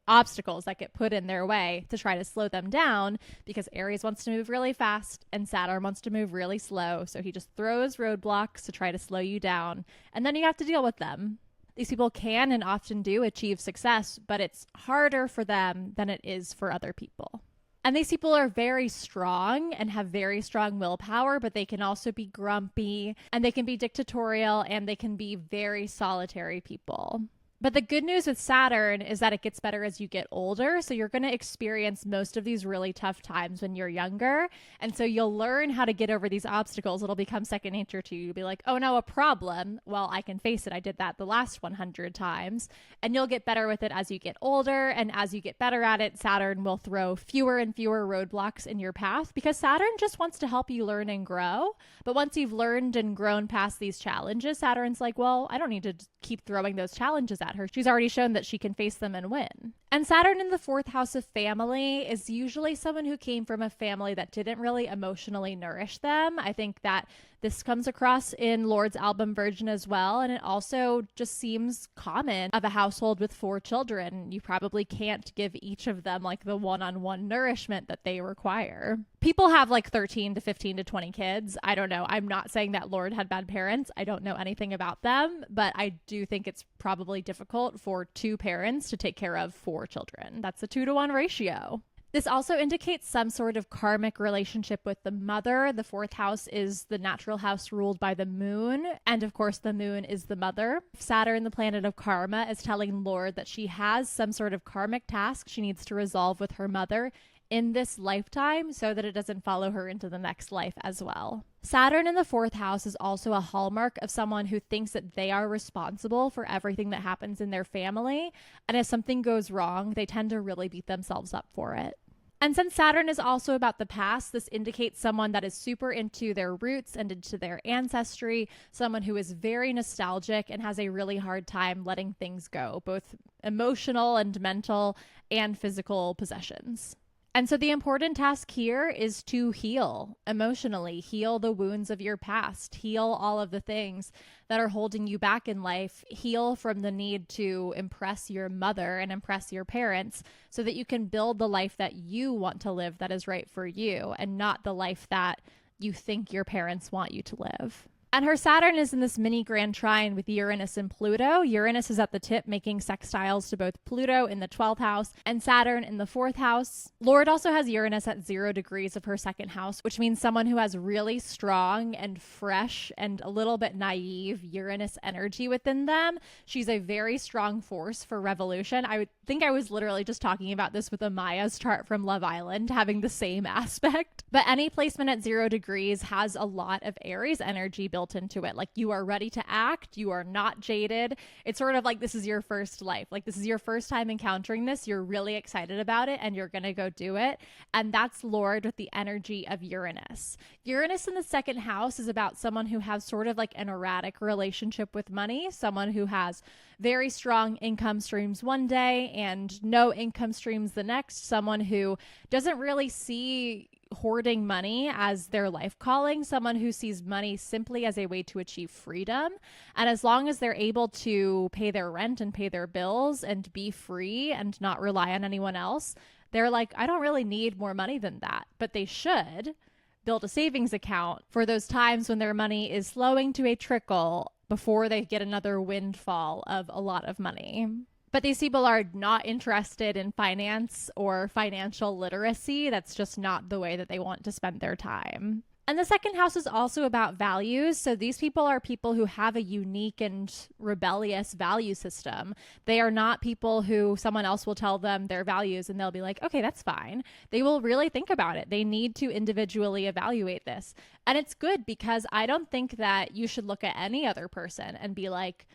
obstacles that get put in their way to try to slow them down, because Aries wants to move really fast and Saturn wants to move really slow. So he just throws roadblocks to try to slow you down, and then you have to deal with them. These people can and often do achieve success, but it's harder for them than it is for other people. And these people are very strong and have very strong willpower, but they can also be grumpy, and they can be dictatorial, and they can be very solitary people. But the good news with Saturn is that it gets better as you get older. So you're going to experience most of these really tough times when you're younger. And so you'll learn how to get over these obstacles. It'll become second nature to you. You'll be like, oh no, a problem. Well, I can face it. I did that the last 100 times. And you'll get better with it as you get older. And as you get better at it, Saturn will throw fewer and fewer roadblocks in your path, because Saturn just wants to help you learn and grow. But once you've learned and grown past these challenges, Saturn's like, well, I don't need to keep throwing those challenges at her. She's already shown that she can face them and win. And Saturn in the 4th house of family is usually someone who came from a family that didn't really emotionally nourish them. I think that this comes across in Lorde's album Virgin as well. And it also just seems common of a household with 4 children. You probably can't give each of them like the one-on-one nourishment that they require. People have like 13 to 15 to 20 kids. I don't know. I'm not saying that Lorde had bad parents. I don't know anything about them, but I do think it's probably difficult for 2 parents to take care of 4 children. That's a 2-to-1 ratio. This also indicates some sort of karmic relationship with the mother. The 4th house is the natural house ruled by the moon. And of course, the moon is the mother. Saturn, the planet of karma, is telling Lorde that she has some sort of karmic task she needs to resolve with her mother in this lifetime so that it doesn't follow her into the next life as well. Saturn in the 4th house is also a hallmark of someone who thinks that they are responsible for everything that happens in their family. And if something goes wrong, they tend to really beat themselves up for it. And since Saturn is also about the past, this indicates someone that is super into their roots and into their ancestry, someone who is very nostalgic and has a really hard time letting things go, both emotional and mental and physical possessions. And so the important task here is to heal emotionally, heal the wounds of your past, heal all of the things that are holding you back in life, heal from the need to impress your mother and impress your parents so that you can build the life that you want to live that is right for you and not the life that you think your parents want you to live. And her Saturn is in this mini grand trine with Uranus and Pluto. Uranus is at the tip, making sextiles to both Pluto in the 12th house and Saturn in the 4th house. Lorde also has Uranus at 0 degrees of her 2nd house, which means someone who has really strong and fresh and a little bit naive Uranus energy within them. She's a very strong force for revolution. I would think I was literally just talking about this with Amaya's chart from Love Island, having the same aspect. But any placement at 0 degrees has a lot of Aries energy built into it. Like, you are ready to act, you are not jaded. It's sort of like this is your first life. Like, this is your first time encountering this. You're really excited about it and you're going to go do it. And that's Lorde with the energy of Uranus. Uranus in the 2nd house is about someone who has sort of like an erratic relationship with money, someone who has very strong income streams one day and no income streams the next, someone who doesn't really see hoarding money as their life calling, someone who sees money simply as a way to achieve freedom. And as long as they're able to pay their rent and pay their bills and be free and not rely on anyone else, they're like, I don't really need more money than that. But they should build a savings account for those times when their money is slowing to a trickle before they get another windfall of a lot of money. But these people are not interested in finance or financial literacy. That's just not the way that they want to spend their time. And the 2nd house is also about values. So these people are people who have a unique and rebellious value system. They are not people who someone else will tell them their values and they'll be like, okay, that's fine. They will really think about it. They need to individually evaluate this. And it's good because I don't think that you should look at any other person and be like,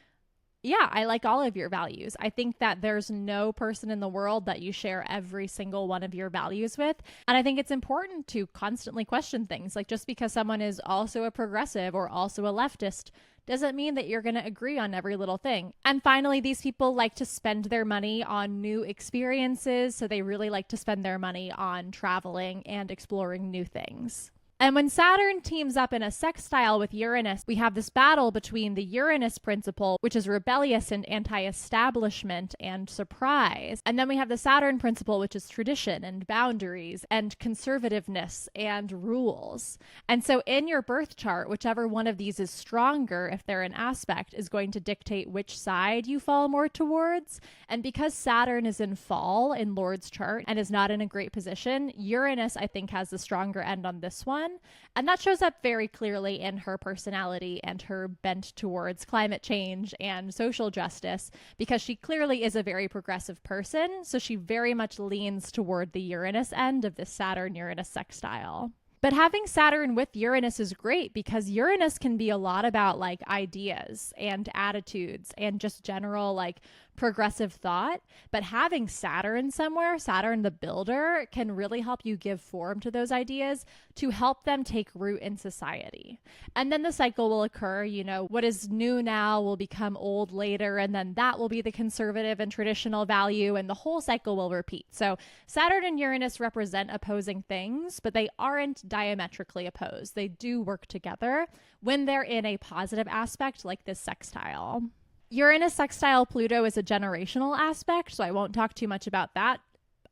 yeah, I like all of your values. I think that there's no person in the world that you share every single one of your values with. And I think it's important to constantly question things. Like, just because someone is also a progressive or also a leftist doesn't mean that you're going to agree on every little thing. And finally, these people like to spend their money on new experiences. So they really like to spend their money on traveling and exploring new things. And when Saturn teams up in a sextile with Uranus, we have this battle between the Uranus principle, which is rebellious and anti-establishment and surprise. And then we have the Saturn principle, which is tradition and boundaries and conservativeness and rules. And so in your birth chart, whichever one of these is stronger, if they're an aspect, is going to dictate which side you fall more towards. And because Saturn is in fall in Lorde's chart and is not in a great position, Uranus, I think, has the stronger end on this one. And that shows up very clearly in her personality and her bent towards climate change and social justice, because she clearly is a very progressive person. So she very much leans toward the Uranus end of this Saturn-Uranus sextile. But having Saturn with Uranus is great because Uranus can be a lot about like ideas and attitudes and just general like progressive thought. But having Saturn somewhere, Saturn the builder, can really help you give form to those ideas to help them take root in society. And then the cycle will occur, you know, what is new now will become old later, and then that will be the conservative and traditional value, and the whole cycle will repeat. So Saturn and Uranus represent opposing things, but they aren't diametrically opposed. They do work together when they're in a positive aspect like this sextile. Uranus sextile Pluto is a generational aspect, so I won't talk too much about that.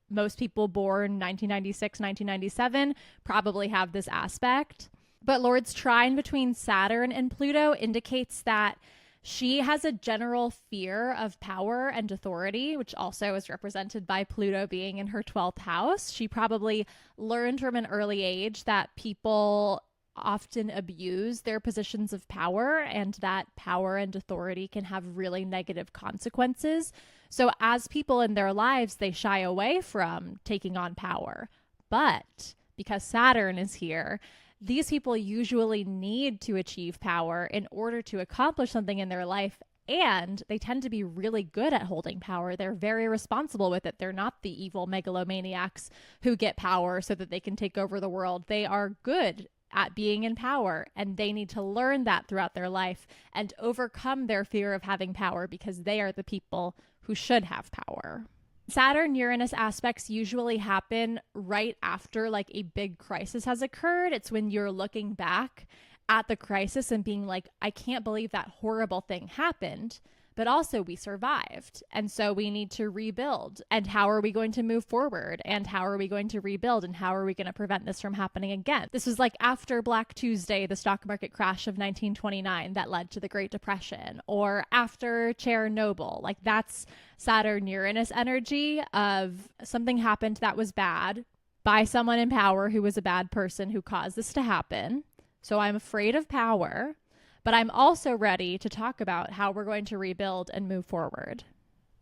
Most people born 1996, 1997 probably have this aspect. But Lorde's trine between Saturn and Pluto indicates that she has a general fear of power and authority, which also is represented by Pluto being in her 12th house. She probably learned from an early age that people often abuse their positions of power and that power and authority can have really negative consequences. So as people in their lives, they shy away from taking on power. But because Saturn is here, these people usually need to achieve power in order to accomplish something in their life. And they tend to be really good at holding power. They're very responsible with it. They're not the evil megalomaniacs who get power so that they can take over the world. They are good at being in power, and they need to learn that throughout their life and overcome their fear of having power because they are the people who should have power. Saturn-Uranus aspects usually happen right after like a big crisis has occurred. It's when you're looking back at the crisis and being like, I can't believe that horrible thing happened. but also we survived. And so we need to rebuild. And how are we going to move forward? And how are we going to rebuild? And how are we going to prevent this from happening again? This was like after Black Tuesday, the stock market crash of 1929 that led to the Great Depression, or after Chernobyl. Like that's Saturn Uranus energy of something happened that was bad by someone in power who was a bad person who caused this to happen. So I'm afraid of power, but I'm also ready to talk about how we're going to rebuild and move forward.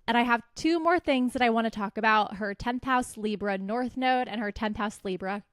And I have two more things that I want to talk about: her 10th house Libra North Node and her 10th house Libra.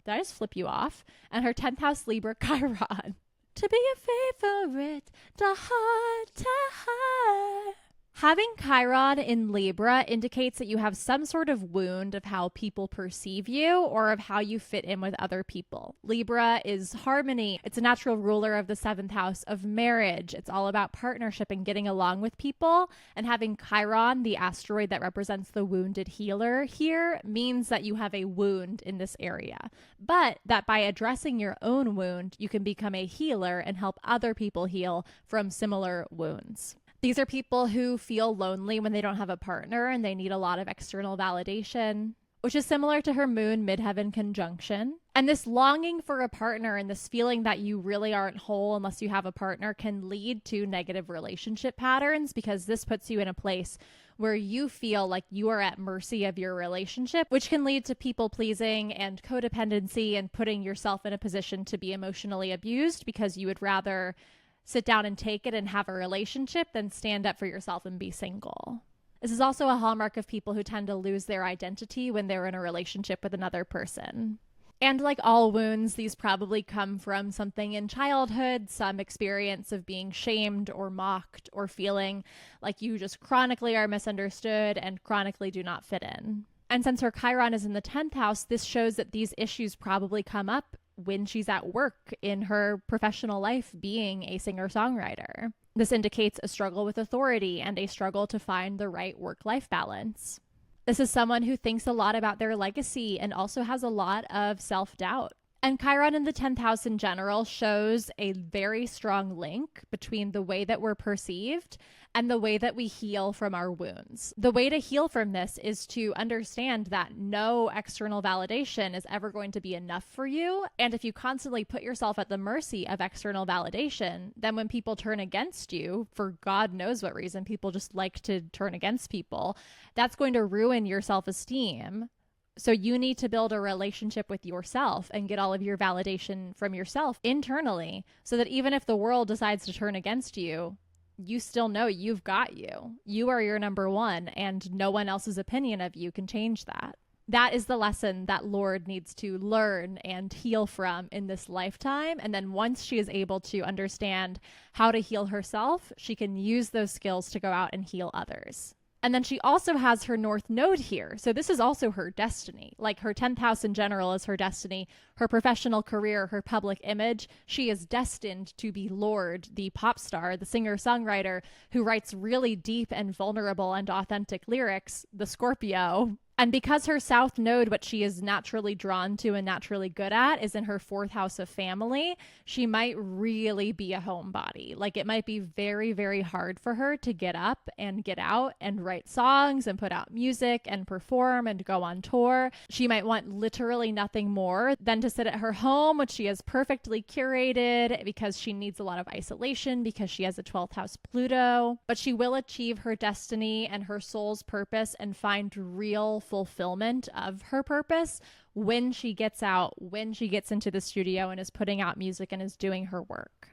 Did I just flip you off? And her 10th house Libra Chiron. To be a favorite, the heart to heart. Having Chiron in Libra indicates that you have some sort of wound of how people perceive you or of how you fit in with other people. Libra is harmony. It's a natural ruler of the 7th house of marriage. It's all about partnership and getting along with people. And having Chiron, the asteroid that represents the wounded healer here, means that you have a wound in this area. But that by addressing your own wound, you can become a healer and help other people heal from similar wounds. These are people who feel lonely when they don't have a partner and they need a lot of external validation, which is similar to her moon midheaven conjunction. And this longing for a partner and this feeling that you really aren't whole unless you have a partner can lead to negative relationship patterns, because this puts you in a place where you feel like you are at mercy of your relationship, which can lead to people pleasing and codependency and putting yourself in a position to be emotionally abused because you would rather sit down and take it and have a relationship than stand up for yourself and be single. This is also a hallmark of people who tend to lose their identity when they're in a relationship with another person. And like all wounds, these probably come from something in childhood, some experience of being shamed or mocked or feeling like you just chronically are misunderstood and chronically do not fit in. And since her Chiron is in the 10th house, this shows that these issues probably come up when she's at work in her professional life being a singer-songwriter. This indicates a struggle with authority and a struggle to find the right work-life balance. This is someone who thinks a lot about their legacy and also has a lot of self-doubt. And Chiron in the 10th house in general shows a very strong link between the way that we're perceived and the way that we heal from our wounds. The way to heal from this is to understand that no external validation is ever going to be enough for you. And if you constantly put yourself at the mercy of external validation, then when people turn against you, for God knows what reason, people just like to turn against people, that's going to ruin your self-esteem. So you need to build a relationship with yourself and get all of your validation from yourself internally, so that even if the world decides to turn against you, you still know you've got you. You are your number one, and no one else's opinion of you can change that. That is the lesson that Lorde needs to learn and heal from in this lifetime. And then once she is able to understand how to heal herself, she can use those skills to go out and heal others. And then she also has her North Node here. So this is also her destiny. Like her 10th house in general is her destiny, her professional career, her public image. She is destined to be Lorde, the pop star, the singer-songwriter who writes really deep and vulnerable and authentic lyrics, the Scorpio. And because her South Node, what she is naturally drawn to and naturally good at, is in her 4th house of family, she might really be a homebody. Like it might be very, very hard for her to get up and get out and write songs and put out music and perform and go on tour. She might want literally nothing more than to sit at her home, which she has perfectly curated because she needs a lot of isolation because she has a 12th house Pluto. But she will achieve her destiny and her soul's purpose and find real fulfillment of her purpose when she gets out, when she gets into the studio and is putting out music and is doing her work.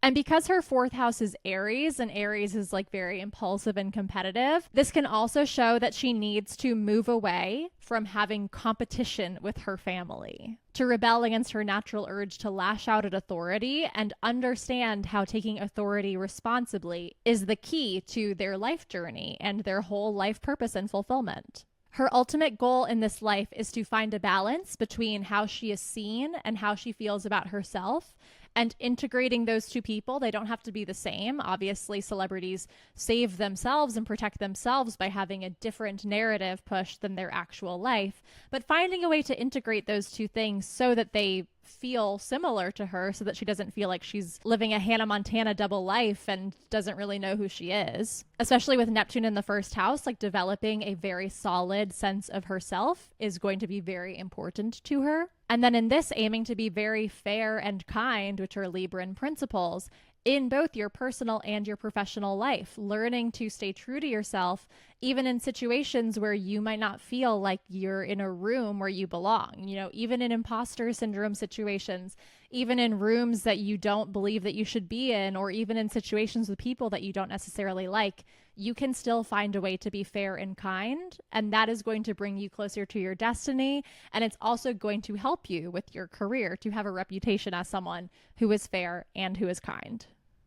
And because her 4th house is Aries, and Aries is like very impulsive and competitive, this can also show that she needs to move away from having competition with her family, to rebel against her natural urge to lash out at authority and understand how taking authority responsibly is the key to their life journey and their whole life purpose and fulfillment. Her ultimate goal in this life is to find a balance between how she is seen and how she feels about herself, and integrating those two people. They don't have to be the same. Obviously, celebrities save themselves and protect themselves by having a different narrative pushed than their actual life, but finding a way to integrate those two things so that they feel similar to her so that she doesn't feel like she's living a Hannah Montana double life and doesn't really know who she is. Especially with Neptune in the first house, like developing a very solid sense of herself is going to be very important to her. And then in this, aiming to be very fair and kind, which are Libran principles, in both your personal and your professional life, learning to stay true to yourself, even in situations where you might not feel like you're in a room where you belong, you know, even in imposter syndrome situations, even in rooms that you don't believe that you should be in, or even in situations with people that you don't necessarily like, you can still find a way to be fair and kind. And that is going to bring you closer to your destiny. And it's also going to help you with your career to have a reputation as someone who is fair and who is kind.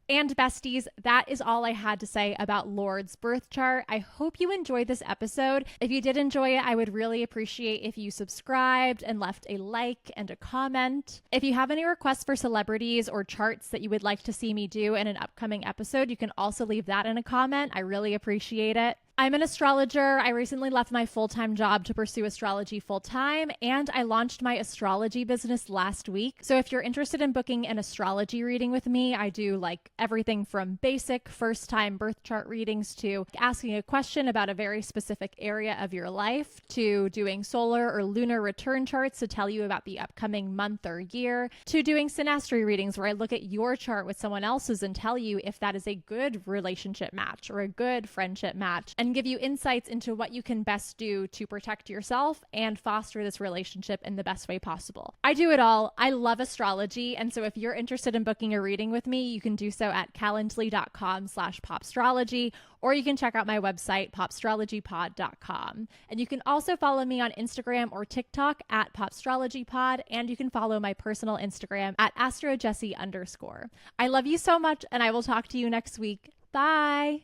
And besties, that is all I had to say about Lorde's birth chart. I hope you enjoyed this episode. If you did enjoy it, I would really appreciate if you subscribed and left a like and a comment. If you have any requests for celebrities or charts that you would like to see me do in an upcoming episode, you can also leave that in a comment. I really appreciate it. I'm an astrologer. I recently left my full-time job to pursue astrology full-time, and I launched my astrology business last week. So if you're interested in booking an astrology reading with me, I do like everything from basic first-time birth chart readings to asking a question about a very specific area of your life, to doing solar or lunar return charts to tell you about the upcoming month or year, to doing synastry readings where I look at your chart with someone else's and tell you if that is a good relationship match or a good friendship match, and give you insights into what you can best do to protect yourself and foster this relationship in the best way possible. I do it all. I love astrology. And so if you're interested in booking a reading with me, you can do so at calendly.com/popstrology, or you can check out my website, popstrologypod.com. And you can also follow me on Instagram or TikTok at popstrologypod, and you can follow my personal Instagram at astrojessie_. I love you so much, and I will talk to you next week. Bye.